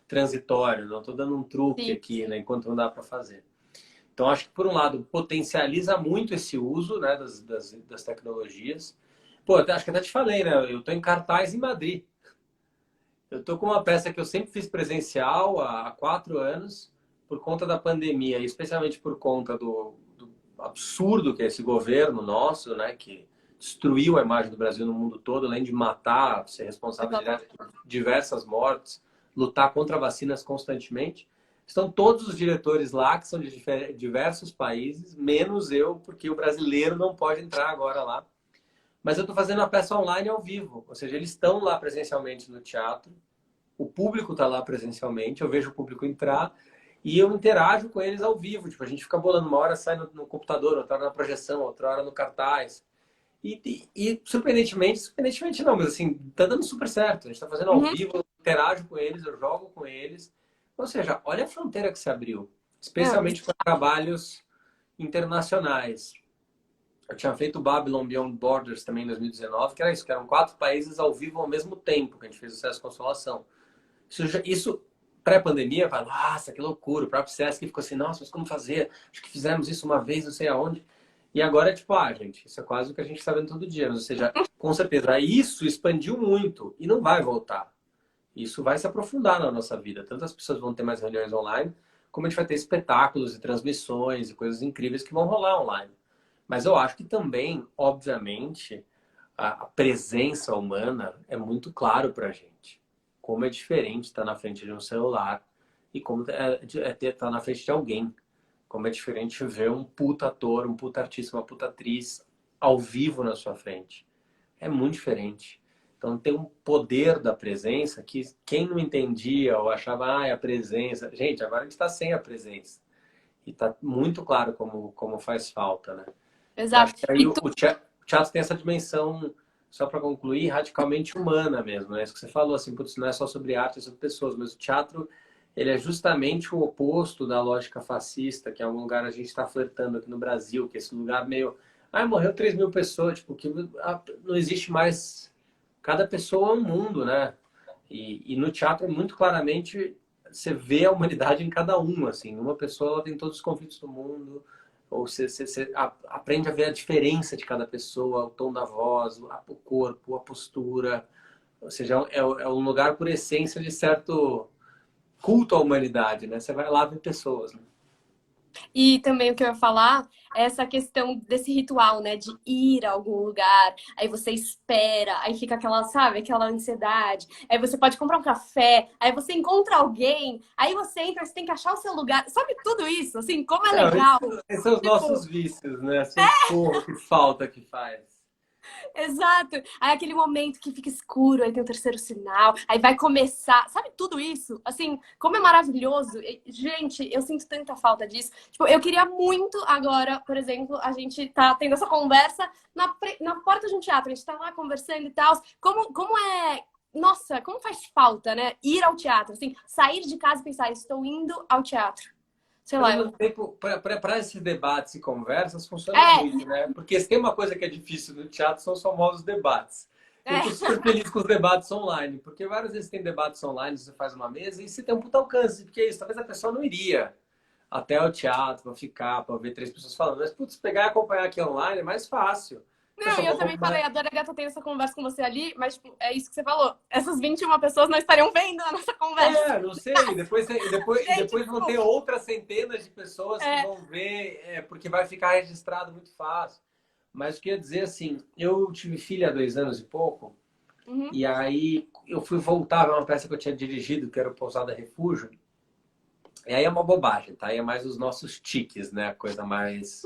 S2: transitório. Não estou dando um truque
S1: sim.
S2: aqui, né, enquanto não dá para fazer. Então, acho que, por um lado, potencializa muito esse uso, né, das tecnologias. Pô, acho que até te falei, né? Eu estou em cartaz em Madrid. Eu estou com uma peça que eu sempre fiz presencial há 4 anos, por conta da pandemia, e especialmente por conta do absurdo que é esse governo nosso, né, que destruiu a imagem do Brasil no mundo todo, além de matar, ser responsável direto
S1: Exatamente.
S2: por diversas mortes, lutar contra vacinas constantemente. Estão todos os diretores lá, que são de diversos países, menos eu, porque o brasileiro não pode entrar agora lá. Mas eu estou fazendo a peça online ao vivo, ou seja, eles estão lá presencialmente no teatro, o público está lá presencialmente, eu vejo o público entrar e eu interajo com eles ao vivo. Tipo, a gente fica bolando, uma hora sai no computador, outra hora na projeção, outra hora no cartaz. Surpreendentemente não, mas assim, tá dando super certo. A gente está fazendo ao
S1: Uhum.
S2: vivo, eu interajo com eles, eu jogo com eles. Ou seja, olha a fronteira que se abriu,
S1: Não,
S2: especialmente para trabalhos internacionais. Eu tinha feito o Babylon Beyond Borders também em 2019, que era isso, que eram 4 países ao vivo ao mesmo tempo que a gente fez o Sucesso Consolação. Isso pré-pandemia, fala, nossa, que loucura. O próprio Sesc ficou assim, nossa, mas como fazer? Acho que fizemos isso uma vez, não sei aonde. E agora é tipo, gente, isso é quase o que a gente está vendo todo dia. Ou seja, com certeza, isso expandiu muito e não vai voltar. Isso vai se aprofundar na nossa vida. Tanto as pessoas vão ter mais reuniões online, como a gente vai ter espetáculos e transmissões e coisas incríveis que vão rolar online. Mas eu acho que também, obviamente, a presença humana é muito claro para a gente. Como é diferente estar na frente de um celular e como estar na frente de alguém. Como é diferente ver um puta ator, um puta artista, uma puta atriz ao vivo na sua frente. É muito diferente. Então tem um poder da presença que quem não entendia ou achava, é a presença. Gente, agora a gente está sem a presença. E está muito claro como faz falta, né? Eu acho
S1: exato.
S2: que aí o teatro tem essa dimensão, só para concluir, radicalmente humana mesmo, né? Isso que você falou, assim, putz, não é só sobre arte, é sobre pessoas, mas o teatro, ele é justamente o oposto da lógica fascista, que é um lugar a gente está flertando aqui no Brasil, que é esse lugar meio, morreu 3 mil pessoas, tipo, que não existe mais, cada pessoa é um mundo, né? E no teatro, muito claramente, você vê a humanidade em cada um, assim, uma pessoa ela tem todos os conflitos do mundo, ou você aprende a ver a diferença de cada pessoa, o tom da voz, o corpo, a postura. Ou seja, é um lugar por essência de certo culto à humanidade, né? Você vai lá ver pessoas, né?
S1: E também o que eu ia falar é essa questão desse ritual, né? De ir a algum lugar, aí você espera, aí fica aquela, sabe, aquela ansiedade. Aí você pode comprar um café, aí você encontra alguém, aí você entra, você tem que achar o seu lugar. Sabe tudo isso? Assim, como é
S2: Não,
S1: legal.
S2: esses são os nossos
S1: Tipo,
S2: vícios, né? Socorro, que falta que faz.
S1: exato. Aí aquele momento que fica escuro, aí tem o terceiro sinal, aí vai começar. Sabe tudo isso? Assim, como é maravilhoso. Gente, eu sinto tanta falta disso. Tipo, eu queria muito agora, por exemplo, a gente tá tendo essa conversa na porta de um teatro. A gente tá lá conversando e tal. Como é. Nossa, como faz falta, né? Ir ao teatro, assim, sair de casa e pensar, estou indo ao teatro. Sei
S2: Mas
S1: lá,
S2: ao mesmo
S1: eu.
S2: tempo, para esses debates e conversas, funciona
S1: É,
S2: muito, né? Porque se tem uma coisa que é difícil no teatro, são os famosos debates. Eu
S1: é,
S2: estou super feliz com os debates online, porque várias vezes tem debates online, você faz uma mesa e você tem um puta alcance, porque é isso, talvez a pessoa não iria. até o teatro para ficar, para ver 3 pessoas falando. Mas, putz, pegar e acompanhar aqui online é mais fácil. Eu
S1: Não,
S2: só
S1: e eu
S2: vou
S1: também falei,
S2: acompanhar.
S1: adoraria estar tendo essa conversa com você ali, mas tipo, é isso que você falou. Essas 21 pessoas não estariam vendo a nossa conversa.
S2: É, não sei.
S1: Gente,
S2: Depois vão ter
S1: desculpa.
S2: outras centenas de pessoas que
S1: É,
S2: vão ver, porque vai ficar registrado muito fácil. Mas eu queria dizer assim, eu tive filha há 2 anos e pouco,
S1: uhum,
S2: e aí eu fui voltar a uma peça que eu tinha dirigido, que era o Pousada Refúgio. E aí é uma bobagem, tá? Aí é mais os nossos tiques, né? A coisa mais.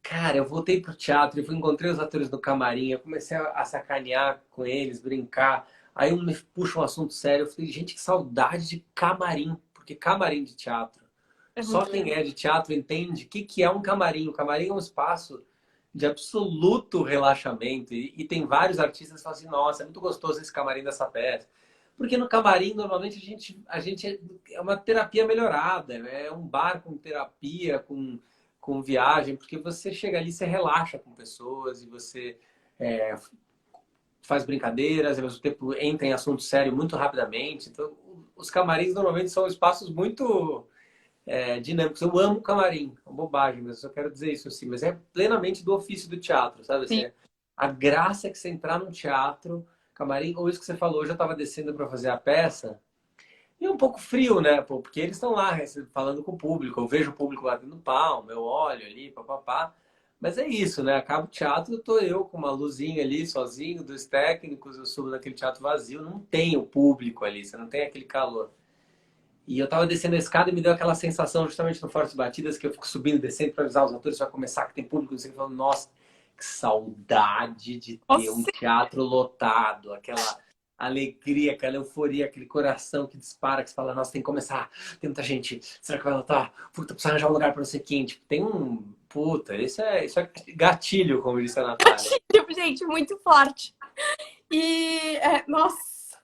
S2: Cara, eu voltei pro teatro e encontrei os atores no camarim, eu comecei a sacanear com eles, brincar. Aí um me puxa um assunto sério, eu falei, gente, que saudade de camarim, porque camarim de teatro.
S1: é
S2: Só
S1: muito
S2: quem
S1: legal.
S2: é de teatro entende o que é um camarim. O camarim é um espaço de absoluto relaxamento. E tem vários artistas que falam assim, nossa, é muito gostoso esse camarim dessa peça. Porque no camarim, normalmente, a gente é uma terapia melhorada, né? É um bar com terapia, com viagem, porque você chega ali, você relaxa com pessoas e você é, faz brincadeiras, ao mesmo tempo entra em assunto sério muito rapidamente. Então, os camarins normalmente são espaços muito dinâmicos. Eu amo camarim, é uma bobagem, mas eu só quero dizer isso assim. Mas é plenamente do ofício do teatro, sabe? Assim,
S1: Sim.
S2: a graça é que você entrar num teatro, camarim, ou isso que você falou, eu já estava descendo para fazer a peça. E é um pouco frio, né? Pô, porque eles estão lá falando com o público. Eu vejo o público batendo palma, eu olho ali, papapá. Mas é isso, né? Acaba o teatro, eu tô eu com uma luzinha ali, sozinho, 2 técnicos, eu subo naquele teatro vazio, não tem o público ali, você não tem aquele calor. E eu tava descendo a escada e me deu aquela sensação, justamente no Fortes Batidas, que eu fico subindo e descendo para avisar os atores, vai começar, que tem público, assim, falando, nossa, que saudade de ter um
S1: Nossa,
S2: teatro lotado, aquela alegria, aquela euforia, aquele coração que dispara, que você fala, nossa, tem que começar, tem muita gente, será que vai lotar? Puta, precisa arranjar um lugar para não sei quem. Tipo, tem um. Puta, isso é gatilho, como disse a Natália.
S1: tipo, gente, muito forte. E, nossa,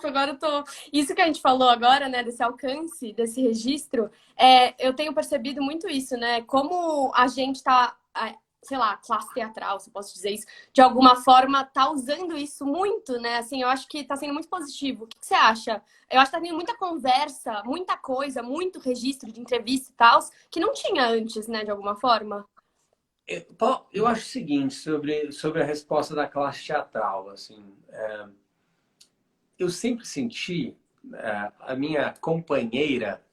S1: agora eu tô. Isso que a gente falou agora, né, desse alcance, desse registro, eu tenho percebido muito isso, né? Como a gente tá, sei lá, classe teatral, se eu posso dizer isso, de alguma forma tá usando isso muito, né? Assim, eu acho que tá sendo muito positivo. O que você acha? Eu acho que tá tendo muita conversa, muita coisa, muito registro de entrevista e tal, que não tinha antes, né, de alguma forma.
S2: Eu acho o seguinte sobre a resposta da classe teatral, assim, eu sempre senti a minha companheira.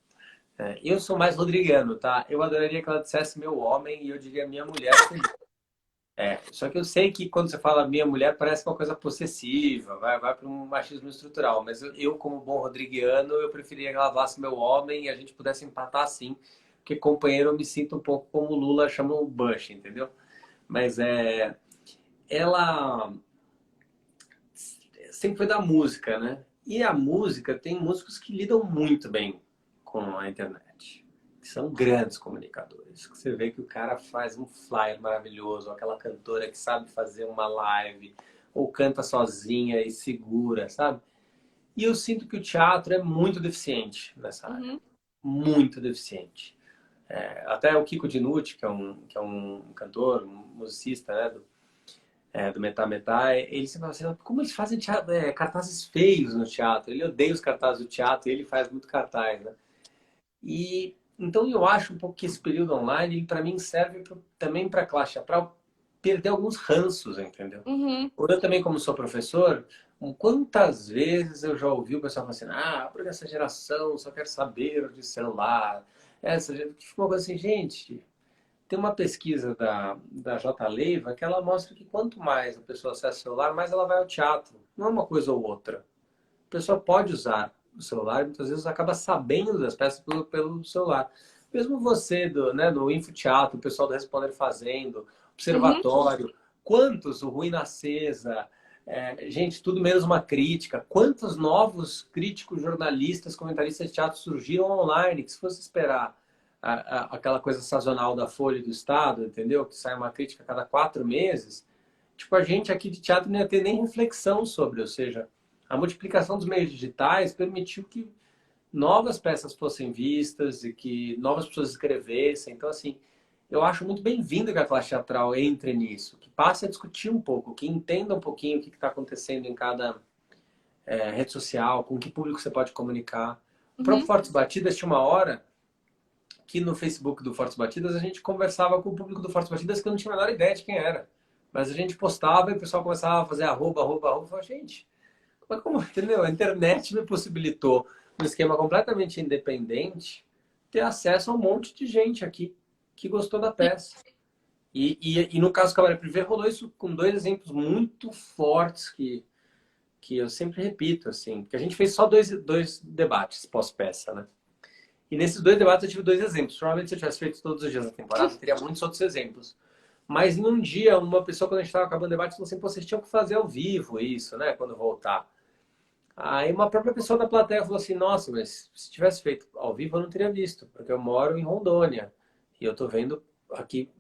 S2: Eu sou mais rodriguiano, tá? Eu adoraria que ela dissesse meu homem e eu diria minha mulher feliz. Só que eu sei que quando você fala minha mulher parece uma coisa possessiva, vai para um machismo estrutural. Mas eu, como bom rodriguiano, eu preferia que ela falasse meu homem e a gente pudesse empatar assim. Porque companheiro eu me sinto um pouco como o Lula chama o Bush, entendeu? Mas ela sempre foi da música, né? E a música tem músicos que lidam muito bem com a internet, que são grandes comunicadores. Que você vê que o cara faz um flyer maravilhoso, aquela cantora que sabe fazer uma live, ou canta sozinha e segura, sabe? E eu sinto que o teatro é muito deficiente nessa área,
S1: Uhum,
S2: muito deficiente. Até o Kiko Dinucci, que é um cantor, um musicista, né, do Metá Metá, ele sempre fala assim, como eles fazem cartazes feios no teatro? Ele odeia os cartazes do teatro e ele faz muito cartaz, né? E então eu acho um pouco que esse período online, ele para mim serve também para classe, para perder alguns ranços, entendeu?
S1: uhum.
S2: Eu também, como sou professor, quantas vezes eu já ouvi o pessoal falando assim, porque essa geração só quer saber de celular. Que ficou assim, gente, tem uma pesquisa da J. Leiva que ela mostra que quanto mais a pessoa acessa o celular, mais ela vai ao teatro. Não é uma coisa ou outra. A pessoa pode usar o celular e muitas vezes acaba sabendo das peças pelo celular. Mesmo você, no Infoteatro, o pessoal do Responder Fazendo,
S1: Uhum.
S2: Observatório, quantos, o Rui Acesa, gente, tudo menos uma crítica. Quantos novos críticos, jornalistas, comentaristas de teatro surgiram online, que se fosse esperar aquela coisa sazonal da Folha do Estado, entendeu? Que sai uma crítica a cada 4 meses. Tipo, a gente aqui de teatro não ia ter nem reflexão sobre, ou seja, a multiplicação dos meios digitais permitiu que novas peças fossem vistas e que novas pessoas escrevessem. Então, assim, eu acho muito bem-vindo que a classe teatral entre nisso, que passe a discutir um pouco, que entenda um pouquinho o que está acontecendo em cada rede social, com que público você pode comunicar. O próprio
S1: Uhum.
S2: Fortes Batidas tinha uma hora que no Facebook do Fortes Batidas a gente conversava com o público do Fortes Batidas que eu não tinha a menor ideia de quem era. Mas a gente postava e o pessoal começava a fazer arroba, arroba, arroba. Eu falava, gente, mas como, entendeu? A internet me possibilitou, um esquema completamente independente, ter acesso a um monte de gente aqui que gostou da peça. E no caso do Cabaré Privé rolou isso com dois exemplos muito fortes que eu sempre repito, assim, porque a gente fez só dois debates pós-peça, né? E nesses dois debates eu tive dois exemplos. Provavelmente se eu tivesse feito todos os dias da temporada, eu teria muitos outros exemplos. Mas em um dia, uma pessoa, quando a gente estava acabando o debate, falou assim, pô, vocês tinham que fazer ao vivo isso, né? Quando voltar. Aí uma própria pessoa da plateia falou assim, nossa, mas se tivesse feito ao vivo eu não teria visto, porque eu moro em Rondônia. E eu tô vendo aqui,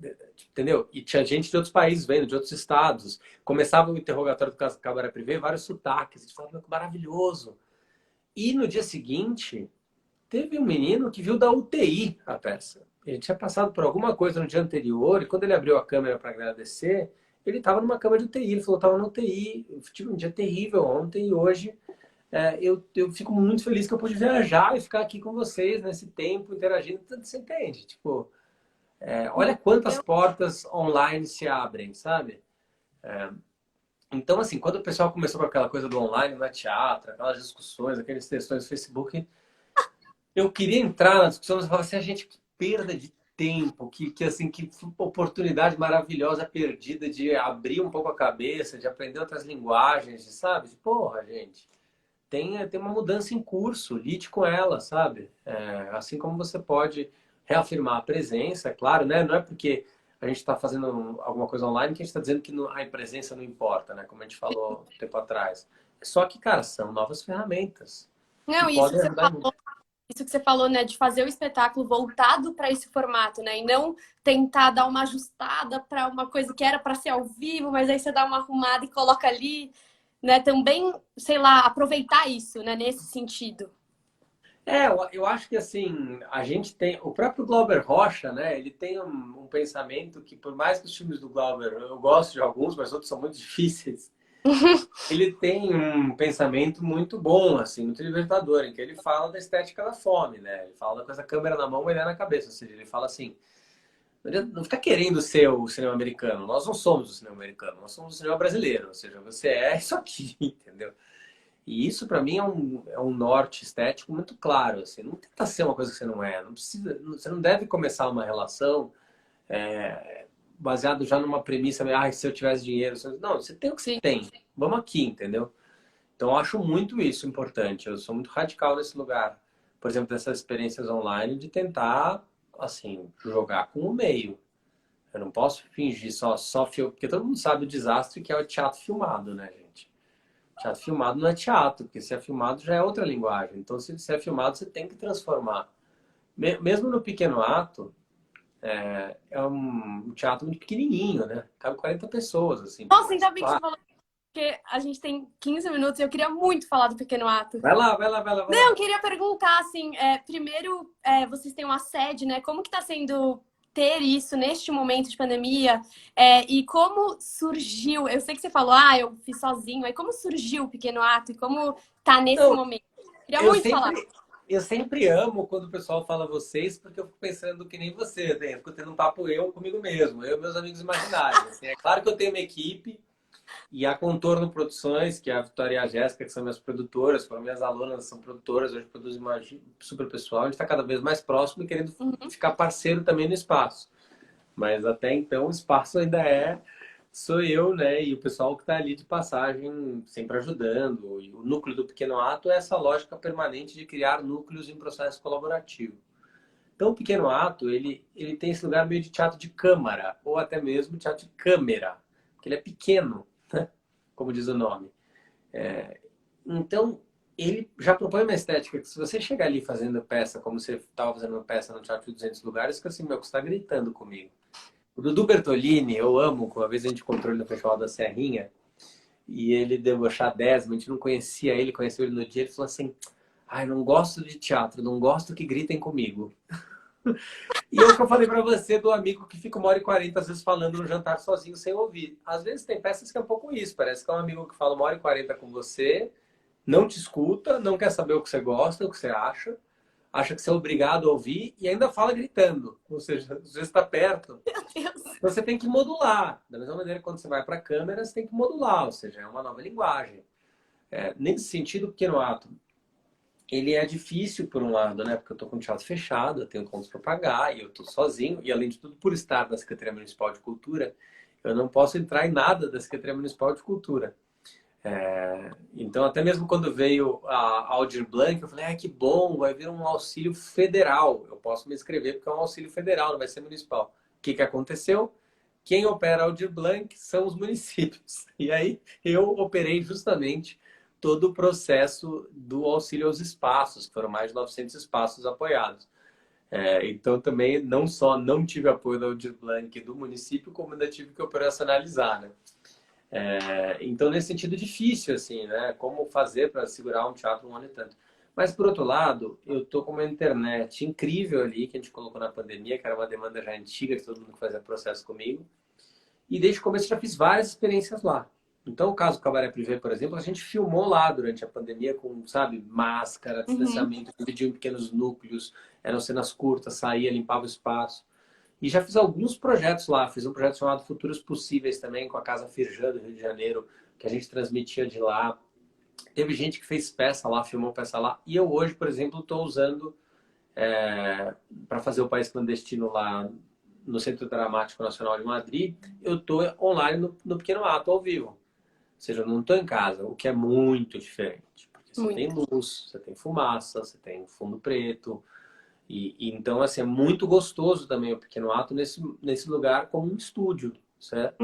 S2: entendeu? E tinha gente de outros países vendo, de outros estados. Começava o interrogatório do Cabaré Privé, vários sotaques. A gente falava, que maravilhoso. E no dia seguinte, teve um menino que viu da UTI a peça. Ele tinha passado por alguma coisa no dia anterior e quando ele abriu a câmera para agradecer, ele estava numa cama de UTI. Ele falou, estava na UTI, eu tive um dia terrível ontem e hoje eu fico muito feliz que eu pude viajar e ficar aqui com vocês nesse tempo, interagindo. Você entende? Tipo, olha quantas portas online se abrem, sabe? Então, assim, quando o pessoal começou com aquela coisa do online no teatro, aquelas discussões, aqueles textões no Facebook, eu queria entrar na discussão, mas eu falava assim, a gente, que perda de tempo, assim, que oportunidade maravilhosa perdida de abrir um pouco a cabeça, de aprender outras linguagens, sabe? Porra, gente, tem uma mudança em curso, lide com ela, sabe? Assim como você pode reafirmar a presença, é claro, né? Não é porque a gente está fazendo alguma coisa online que a gente está dizendo que a presença não importa, né? Como a gente falou um tempo atrás. Só que, cara, são novas ferramentas que
S1: Não,
S2: podem ajudar muito.
S1: isso que você falou, né, de fazer o espetáculo voltado para esse formato, né, e não tentar dar uma ajustada para uma coisa que era para ser ao vivo, mas aí você dá uma arrumada e coloca ali, né, também, sei lá, aproveitar isso, né, nesse sentido.
S2: Eu acho que assim, a gente tem. O próprio Glauber Rocha, né? Ele tem um pensamento que, por mais que os filmes do Glauber, eu gosto de alguns, mas outros são muito difíceis. Ele tem um pensamento muito bom, assim, muito libertador, em que ele fala da estética da fome, né? Ele fala com essa câmera na mão e olhar na cabeça. Ou seja, ele fala assim: não fica querendo ser o cinema americano. Nós não somos o cinema americano, nós somos o cinema brasileiro. Ou seja, você é isso aqui, entendeu? E isso, para mim, é um norte estético muito claro. Assim, não tenta ser uma coisa que você não é. Não precisa, você não deve começar uma relação baseado já numa premissa, se eu tivesse dinheiro. Não, você tem o que você
S1: Sim.
S2: tem. Vamos aqui, entendeu? Então, eu acho muito isso importante. Eu sou muito radical nesse lugar. Por exemplo, dessas experiências online, de tentar, assim, jogar com o meio. Eu não posso fingir só filme, porque todo mundo sabe o desastre que é o teatro filmado, né, gente? Teatro filmado não é teatro, porque se é filmado já é outra linguagem. Então, se é filmado, você tem que transformar. Mesmo no pequeno ato, é um teatro muito pequenininho, né? Cabe 40 pessoas, assim.
S1: Nossa, ainda bem que você
S2: Claro.
S1: falou, porque a gente tem 15 minutos e eu queria muito falar do Pequeno Ato.
S2: Vai lá, vai lá, vai lá, vai
S1: Não,
S2: lá.
S1: eu queria perguntar, assim, primeiro, vocês têm uma sede, né? Como que tá sendo ter isso neste momento de pandemia? E como surgiu? Eu sei que você falou, eu fiz sozinho. Aí como surgiu o Pequeno Ato e como tá nesse
S2: Não,
S1: momento? Queria
S2: eu
S1: muito falar.
S2: sempre, eu sempre amo quando o pessoal fala vocês, porque eu fico pensando que nem você, né? Eu fico tendo um papo comigo mesmo, eu e meus amigos imaginários. Assim, é claro que eu tenho uma equipe, e a Contorno Produções, que é a Vitória e a Jéssica, que são minhas produtoras, foram minhas alunas, são produtoras, hoje produzem uma super pessoal. A gente está cada vez mais próximo e querendo ficar parceiro também no espaço. Mas até então o espaço ainda sou eu, né? E o pessoal que está ali de passagem, sempre ajudando. E o núcleo do Pequeno Ato é essa lógica permanente de criar núcleos em processo colaborativo. Então, o Pequeno Ato, ele tem esse lugar meio de teatro de câmara, ou até mesmo teatro de câmera, porque ele é pequeno, né? Como diz o nome. Então, ele já propõe uma estética que se você chegar ali fazendo peça, como você estava fazendo uma peça no Teatro de 200 Lugares, que assim, meu, você está gritando comigo. O Dudu Bertolini, eu amo, uma vez a gente encontrou ele no Festival da Serrinha, e ele deu chá 10, mas a gente não conhecia ele, conheceu ele no dia, ele falou assim, não gosto de teatro, não gosto que gritem comigo. E é o que eu falei pra você do amigo que fica 1h40 às vezes falando no jantar sozinho sem ouvir. Às vezes tem peças que é um pouco isso, parece que é um amigo que fala 1h40 com você, não te escuta, não quer saber o que você gosta, o que você acha. acha que você é obrigado a ouvir e ainda fala gritando. Ou seja, às vezes está perto.
S1: Meu Deus.
S2: Então você tem que modular. Da mesma maneira que quando você vai para a câmera, você tem que modular, ou seja, é uma nova linguagem. Nesse sentido, o pequeno ato, ele é difícil por um lado, né? Porque eu estou com o teatro fechado, eu tenho contas para pagar e eu estou sozinho. E além de tudo, por estar na Secretaria Municipal de Cultura, eu não posso entrar em nada da Secretaria Municipal de Cultura. Então, até mesmo quando veio a Aldir Blanc, eu falei, que bom, vai vir um auxílio federal. Eu posso me inscrever porque é um auxílio federal, não vai ser municipal. O que aconteceu? Quem opera a Aldir Blanc são os municípios. E aí eu operei justamente todo o processo do auxílio aos espaços, que foram mais de 900 espaços apoiados. Então, também, não só não tive apoio da Aldir Blanc do município, como ainda tive que operacionalizar, né? Então, nesse sentido, difícil, assim, né? Como fazer para segurar um teatro um ano e tanto. Mas, por outro lado, eu tô com uma internet incrível ali, que a gente colocou na pandemia, que era uma demanda já antiga, que todo mundo que fazia processo comigo. E desde o começo já fiz várias experiências lá. Então, o caso do Cabaré Privé, por exemplo, a gente filmou lá durante a pandemia com, sabe, máscara, distanciamento, dividiu em pequenos núcleos, eram cenas curtas, saía, limpava o espaço. E já fiz alguns projetos lá. Fiz um projeto chamado Futuros Possíveis também, com a Casa Firjan do Rio de Janeiro, que a gente transmitia de lá. Teve gente que fez peça lá, filmou peça lá. E eu hoje, por exemplo, estou usando para fazer o País Clandestino lá no Centro Dramático Nacional de Madrid. Eu estou online no Pequeno Ato, ao vivo. Ou seja, eu não estou em casa, o que é muito diferente. Porque você tem luz, você tem fumaça, você tem fundo preto. Então, assim, é muito gostoso também o Pequeno Ato nesse lugar como um estúdio, certo?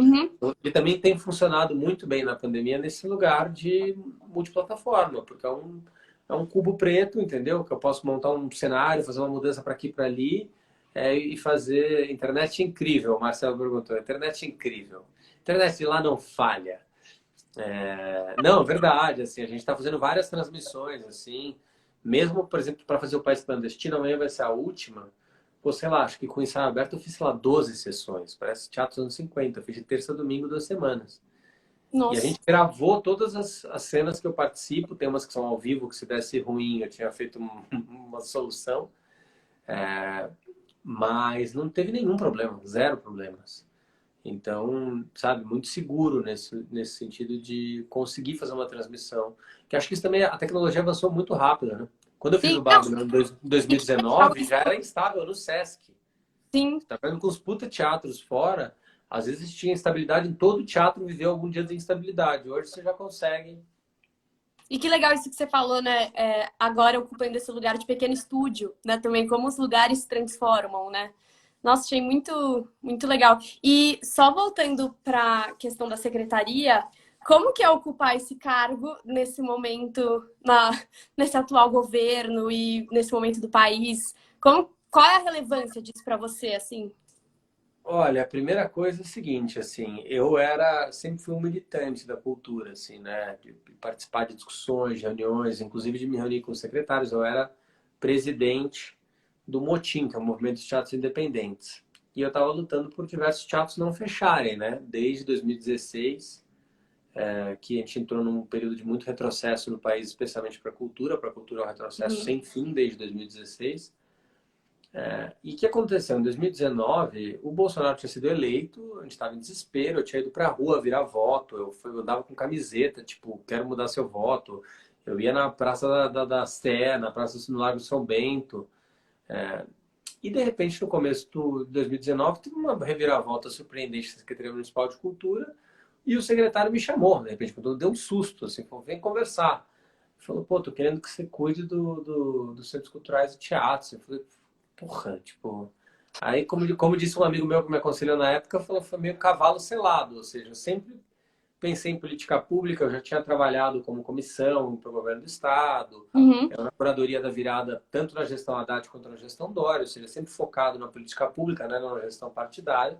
S2: Ele também tem funcionado muito bem na pandemia nesse lugar de multiplataforma, porque é um cubo preto, entendeu? Que eu posso montar um cenário, fazer uma mudança para aqui e para ali e fazer internet incrível. O Marcelo perguntou, internet incrível. Internet de lá não falha. Não, verdade, assim, a gente está fazendo várias transmissões, assim, mesmo, por exemplo, para fazer o País Clandestino, amanhã vai ser a última. Pô, sei lá, acho que com o ensaio aberto eu fiz, sei lá, 12 sessões. Parece teatro dos anos 50. Eu fiz de terça a domingo, 2 semanas. E a
S1: Nossa.
S2: gente gravou todas as cenas que eu participo. Tem umas que são ao vivo, que se desse ruim, eu tinha feito uma solução. Mas não teve nenhum problema, zero problemas. Então, sabe, muito seguro nesse sentido de conseguir fazer uma transmissão. Que acho que isso também, a tecnologia avançou muito rápido, né? Quando eu fiz
S1: Sim,
S2: o
S1: não,
S2: Babylon em 2019, já era instável no Sesc.
S1: sim.
S2: Tá vendo com os puta teatros fora, às vezes tinha instabilidade em todo teatro, viveu algum dia de instabilidade. Hoje você já consegue.
S1: E que legal isso que você falou, né? Agora ocupando esse lugar de pequeno estúdio, né? Também como os lugares se transformam, né? Nossa, achei muito, muito legal. E só voltando para a questão da secretaria, como que é ocupar esse cargo nesse momento, nesse atual governo e nesse momento do país? Qual é a relevância disso para você, assim?
S2: Olha, a primeira coisa é o seguinte, assim, sempre fui um militante da cultura, assim, né, de participar de discussões, de reuniões, inclusive de me reunir com os secretários. Eu era presidente do Motim, que é o Movimento de Teatros Independentes. E eu estava lutando por diversos teatros não fecharem, né, desde 2016, que a gente entrou num período de muito retrocesso no país, especialmente para a cultura. Para a cultura é um retrocesso sem fim desde 2016. E o que aconteceu? Em 2019, o Bolsonaro tinha sido eleito, a gente estava em desespero, eu tinha ido para a rua virar voto, eu andava com camiseta, tipo, quero mudar seu voto. Eu ia na Praça da Sé, na Praça do Largo de São Bento. E, de repente, no começo de 2019, teve uma reviravolta surpreendente da Secretaria Municipal de Cultura e o secretário me chamou, de repente, deu um susto, assim, falou, vem conversar. Ele falou, pô, tô querendo que você cuide dos centros culturais e teatros. Eu falei, porra, tipo... Aí, como disse um amigo meu que me aconselhou na época, falou, foi meio cavalo selado, ou seja, eu sempre pensei em política pública, eu já tinha trabalhado como comissão para o governo do estado, na curadoria da virada, tanto na gestão Haddad quanto na gestão Dória, ou seja, sempre focado na política pública, né, na gestão partidária.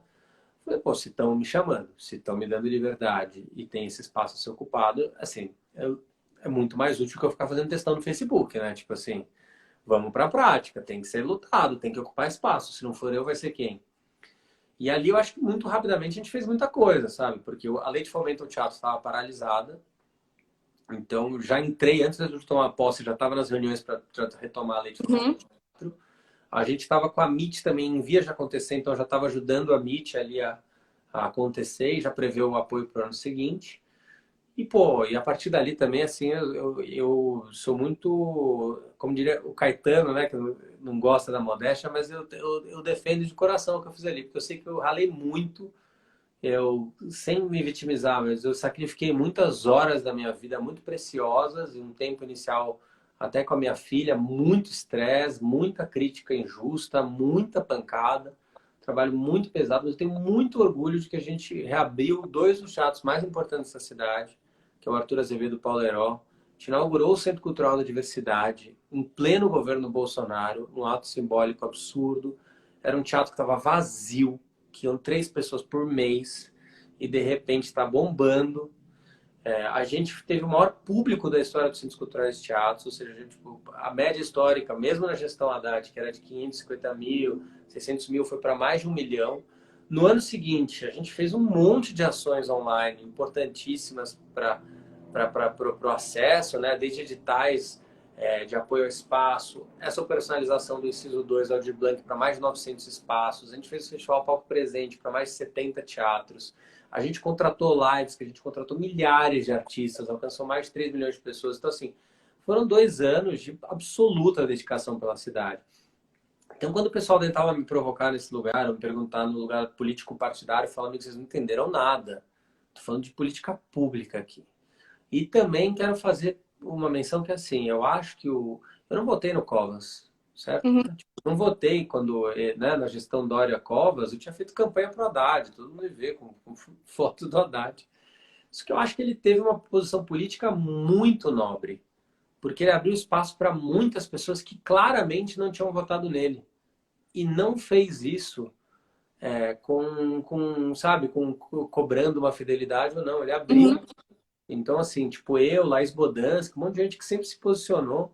S2: Falei, pô, se estão me chamando, se estão me dando liberdade e tem esse espaço a ser ocupado, assim, é muito mais útil que eu ficar fazendo textão no Facebook, né? Tipo assim, vamos para a prática, tem que ser lutado, tem que ocupar espaço. Se não for eu, vai ser quem? E ali eu acho que muito rapidamente a gente fez muita coisa, sabe? Porque a Lei de Fomento ao Teatro estava paralisada. Então já entrei, antes de tomar posse, já estava nas reuniões para retomar a Lei de Fomento. A gente estava com a Meet também em vias de acontecer, então já estava ajudando a Meet ali a acontecer e já prevê o apoio para o ano seguinte. E, pô, e a partir dali também, assim, eu sou muito, como diria o Caetano, né, que não gosta da modéstia, mas eu defendo de coração o que eu fiz ali, porque eu sei que eu ralei muito, eu, sem me vitimizar, mas eu sacrifiquei muitas horas da minha vida muito preciosas, em um tempo inicial até com a minha filha, muito estresse, muita crítica injusta, muita pancada, trabalho muito pesado, mas eu tenho muito orgulho de que a gente reabriu dois dos teatros mais importantes da cidade, que é o Arthur Azevedo e o Paulo Heró. A gente inaugurou o Centro Cultural da Diversidade, em pleno governo Bolsonaro, um ato simbólico absurdo. Era um teatro que estava vazio, que iam 3 pessoas por mês, e de repente está bombando. A gente teve o maior público da história dos centros culturais e teatros, ou seja, a, gente, a média histórica, mesmo na gestão Haddad, que era de 550 mil, 600 mil, foi para mais de 1 milhão. No ano seguinte, a gente fez um monte de ações online importantíssimas para o acesso, né? Desde editais de apoio ao espaço, essa operacionalização do inciso 2 ao Aldir Blanc para mais de 900 espaços, a gente fez o Festival Palco Presente para mais de 70 teatros, a gente contratou lives, que a gente contratou milhares de artistas, alcançou mais de 3 milhões de pessoas. Então, assim, foram 2 anos de absoluta dedicação pela cidade. Então, quando o pessoal tentava me provocar nesse lugar, ou me perguntar no lugar político-partidário, eu falava, vocês não entenderam nada. Estou falando de política pública aqui. E também quero fazer uma menção que, assim, eu acho que eu não votei no Covas, certo?
S1: Uhum.
S2: Tipo, não votei quando, né, na gestão Dória-Covas, eu tinha feito campanha para o Haddad, todo mundo me vê com foto do Haddad. Isso que eu acho que ele teve uma posição política muito nobre, porque ele abriu espaço para muitas pessoas que claramente não tinham votado nele. E não fez isso sabe, cobrando uma fidelidade ou não. Ele abriu.
S1: Uhum.
S2: Então, assim, tipo eu, Laís Bodansky, um monte de gente que sempre se posicionou.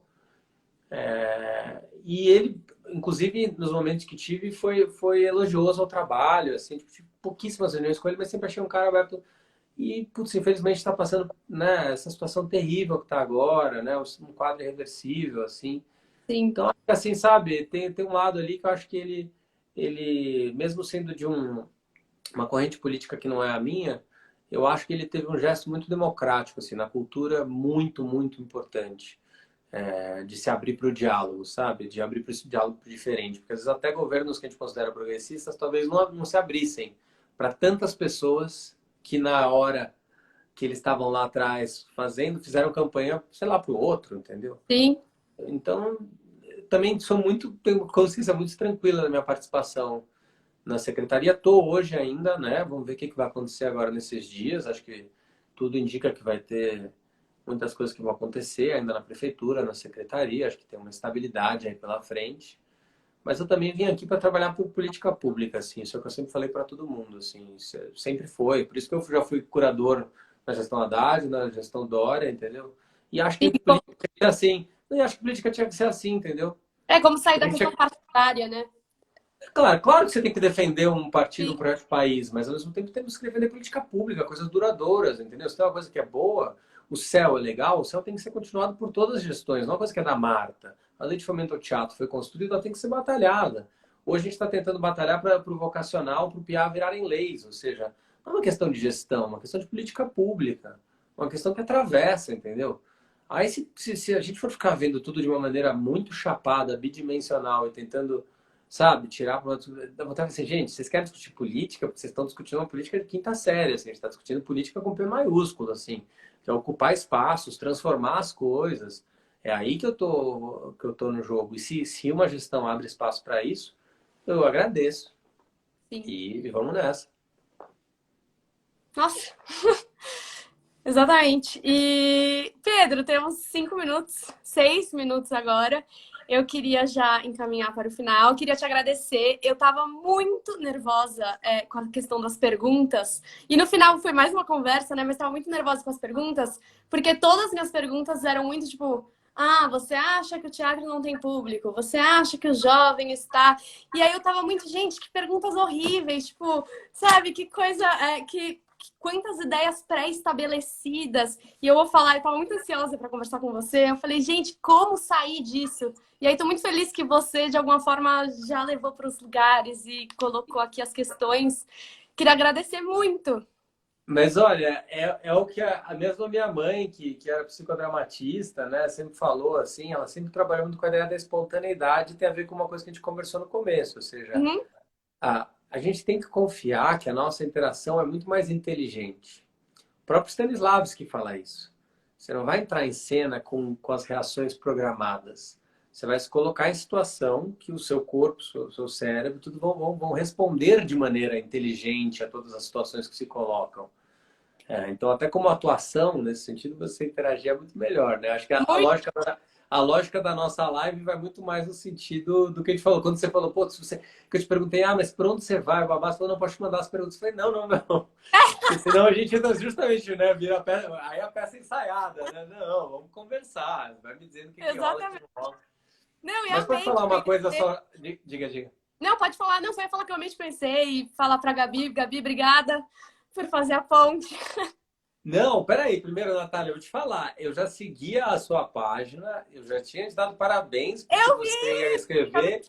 S2: E ele, inclusive, nos momentos que tive, foi elogioso ao trabalho, assim, tipo, tive pouquíssimas reuniões com ele, mas sempre achei um cara aberto. E, putz, infelizmente está passando, né, essa situação terrível que está agora, né, um quadro irreversível, assim.
S1: Sim.
S2: Então, assim, sabe, tem um lado ali que eu acho que ele mesmo sendo de uma corrente política que não é a minha, eu acho que ele teve um gesto muito democrático, assim, na cultura muito, muito importante. De se abrir para o diálogo, sabe? De abrir para esse diálogo diferente. Porque às vezes até governos que a gente considera progressistas talvez não se abrissem para tantas pessoas que na hora que eles estavam lá atrás fazendo, fizeram campanha, sei lá, para o outro, entendeu?
S1: Sim.
S2: Então, também tenho consciência muito tranquila da minha participação na secretaria. Estou hoje ainda, né? Vamos ver o que vai acontecer agora nesses dias. Acho que tudo indica que vai ter muitas coisas que vão acontecer ainda na prefeitura, na secretaria. Acho que tem uma estabilidade aí pela frente. Mas eu também vim aqui para trabalhar por política pública, assim. Isso é o que eu sempre falei para todo mundo, assim. Sempre foi. Por isso que eu já fui curador na gestão Haddad, na gestão Dória, entendeu? E acho que
S1: E
S2: política é assim. Eu acho que política tinha que ser assim, entendeu?
S1: é como sair
S2: A
S1: da
S2: gente
S1: questão partidária, né?
S2: claro que você tem que defender um partido, um
S1: Sim.
S2: projeto de país, mas ao mesmo tempo temos que defender política pública, coisas duradouras, entendeu? Se tem uma coisa que é boa, o céu é legal, o céu tem que ser continuado por todas as gestões, não é uma coisa que é da Marta. A lei de fomento ao teatro foi construída, ela tem que ser batalhada. Hoje a gente está tentando batalhar para o vocacional, para o PIA virarem leis, ou seja, não é uma questão de gestão, é uma questão de política pública, uma questão que atravessa, entendeu? Aí se a gente for ficar vendo tudo de uma maneira muito chapada, bidimensional e tentando, sabe, tirar para dá vontade de dizer, gente, vocês querem discutir política, porque vocês estão discutindo uma política de quinta série, assim, a gente está discutindo política com P maiúsculo, assim, que é ocupar espaços, transformar as coisas. É aí que eu tô no jogo. E se uma gestão abre espaço para isso, eu agradeço.
S1: Sim.
S2: E vamos nessa.
S1: Nossa. Exatamente. E, Pedro, temos 5 minutos, 6 minutos agora. Eu queria já encaminhar para o final. Queria te agradecer. Eu estava muito nervosa com a questão das perguntas. E no final foi mais uma conversa, né? Mas estava muito nervosa com as perguntas, porque todas as minhas perguntas eram muito tipo: ah, você acha que o teatro não tem público? Você acha que o jovem está. E aí eu tava muito, gente, que perguntas horríveis, tipo, sabe, que coisa que quantas ideias pré-estabelecidas. E eu vou falar, eu estava muito ansiosa para conversar com você. Eu falei, gente, como sair disso? E aí estou muito feliz que você, de alguma forma, já levou para os lugares e colocou aqui as questões. Queria agradecer muito.
S2: Mas olha, é o que a mesma minha mãe, que era psicodramatista, né, sempre falou assim, ela sempre trabalhou muito com a ideia da espontaneidade, tem a ver com uma coisa que a gente conversou no começo, ou seja,
S1: Uhum,
S2: a gente tem que confiar que a nossa interação é muito mais inteligente. O próprio Stanislavski fala isso. Você não vai entrar em cena com as reações programadas. Você vai se colocar em situação que o seu corpo, o seu cérebro, tudo vão responder de maneira inteligente a todas as situações que se colocam. Então, até como atuação, nesse sentido, você interagir é muito melhor, né? Acho que
S1: muito,
S2: a lógica da nossa live vai muito mais no sentido do que a gente falou. Quando você falou, pô, se você, que eu te perguntei, mas por onde você vai? O Babá falou, não, pode te mandar as perguntas. Eu falei, não. Porque senão a gente justamente, né, vira a peça, aí a peça ensaiada, né? Não, vamos conversar. Vai me dizendo o que rola, o que
S1: exatamente.
S2: não rola.
S1: Não, e
S2: Mas pode
S1: amei
S2: falar
S1: te
S2: uma coisa
S1: conhecer.
S2: só. Diga.
S1: Não, pode falar. Não, só ia falar que eu realmente pensei e falar pra Gabi. Gabi, obrigada por fazer a ponte.
S2: Não, peraí. Primeiro, Natália, eu vou te falar. Eu já seguia a sua página, eu já tinha te dado parabéns porque
S1: Eu
S2: você ia escrever.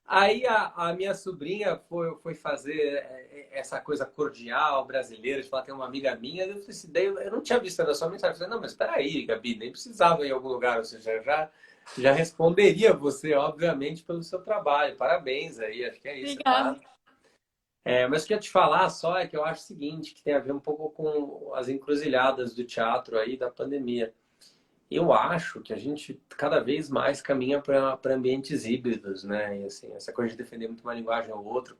S2: Aí a minha sobrinha foi fazer essa coisa cordial brasileira, de falar que é uma amiga minha. Eu falei assim, daí eu não tinha visto a sua mensagem. Eu falei, não, mas peraí, Gabi, nem precisava ir em algum lugar. Ou seja, já responderia você, obviamente, pelo seu trabalho. Parabéns aí, acho que é isso,
S1: Obrigada.
S2: tá? Mas o que eu ia te falar só é que eu acho o seguinte, que tem a ver um pouco com as encruzilhadas do teatro aí da pandemia. Eu acho que a gente cada vez mais caminha para ambientes híbridos, né? E assim, essa coisa de defender muito uma linguagem ou outra.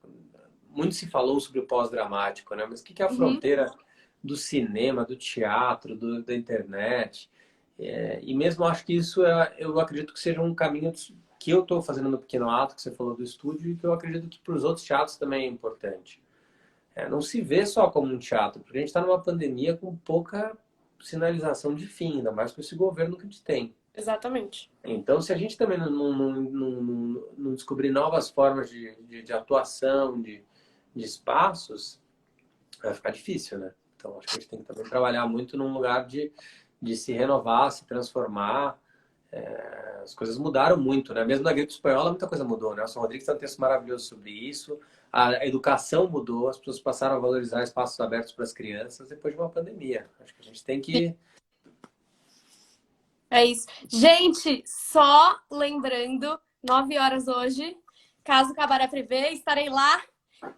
S2: Muito se falou sobre o pós-dramático, né? Mas o que é a
S1: Uhum.
S2: fronteira do cinema, do teatro, da internet? E mesmo acho que isso eu acredito que seja um caminho que eu estou fazendo no Pequeno Ato, que você falou do estúdio, e que eu acredito que para os outros teatros também é importante. Não se vê só como um teatro, porque a gente está numa pandemia com pouca sinalização de fim, ainda mais com esse governo que a gente tem.
S1: Exatamente.
S2: Então, se a gente também não descobrir novas formas de atuação, de espaços, vai ficar difícil, né? Então, acho que a gente tem que também trabalhar muito num lugar de se renovar, se transformar. As coisas mudaram muito, né? Mesmo na gripe espanhola, muita coisa mudou, né? Nelson Rodrigues tem um texto maravilhoso sobre isso. A educação mudou, as pessoas passaram a valorizar espaços abertos para as crianças depois de uma pandemia. Acho que a gente tem que...
S1: É isso. Gente, só lembrando, 9 horas hoje, caso o Cabaré Privé, estarei lá.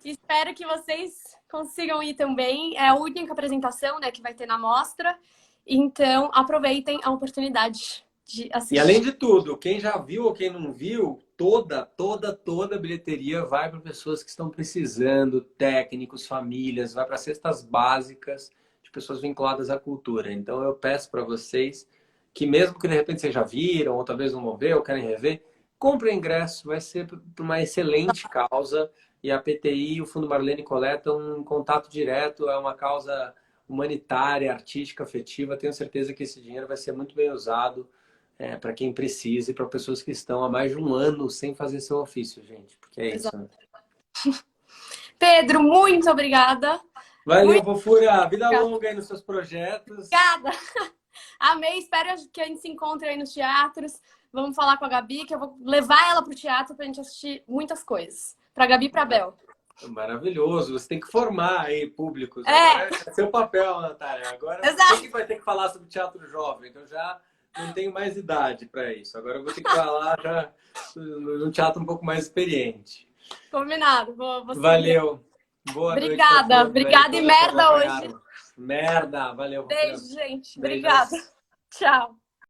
S1: Espero que vocês consigam ir também. É a única apresentação, né, que vai ter na mostra. Então, aproveitem a oportunidade de
S2: E além
S1: assistir.
S2: de tudo, quem já viu ou quem não viu, toda a bilheteria vai para pessoas que estão precisando, técnicos, famílias, vai para cestas básicas de pessoas vinculadas à cultura. Então eu peço para vocês que mesmo que de repente vocês já viram, ou talvez não vão ver, ou querem rever, comprem ingresso, vai ser por uma excelente causa. E a PTI e o Fundo Marlene coletam um contato direto, é uma causa humanitária, artística, afetiva. Tenho certeza que esse dinheiro vai ser muito bem usado para quem precisa e para pessoas que estão há mais de um ano sem fazer seu ofício, gente. Porque é isso,
S1: Exato.
S2: né?
S1: Pedro, muito obrigada.
S2: Valeu,
S1: Muito
S2: Fofura. Vida
S1: obrigada.
S2: longa aí nos seus projetos.
S1: Obrigada. Amei, espero que a gente se encontre aí nos teatros. Vamos falar com a Gabi, que eu vou levar ela para o teatro para a gente assistir muitas coisas. Para a Gabi e para a Bel.
S2: Maravilhoso. Você tem que formar aí públicos.
S1: É,
S2: Agora é seu papel, Natália. Agora você que
S1: exato.
S2: vai ter que falar sobre teatro jovem, que eu já não tenho mais idade para isso. Agora eu vou ter que falar já num teatro um pouco mais experiente.
S1: Combinado. Vou seguir.
S2: Valeu. Boa noite para
S1: Obrigada.
S2: todos aí,
S1: Obrigada e
S2: todos que
S1: merda hoje.
S2: acompanharam. Merda. Valeu, Fofura.
S1: Beijo, gente. Obrigada.
S2: Beijos.
S1: Tchau.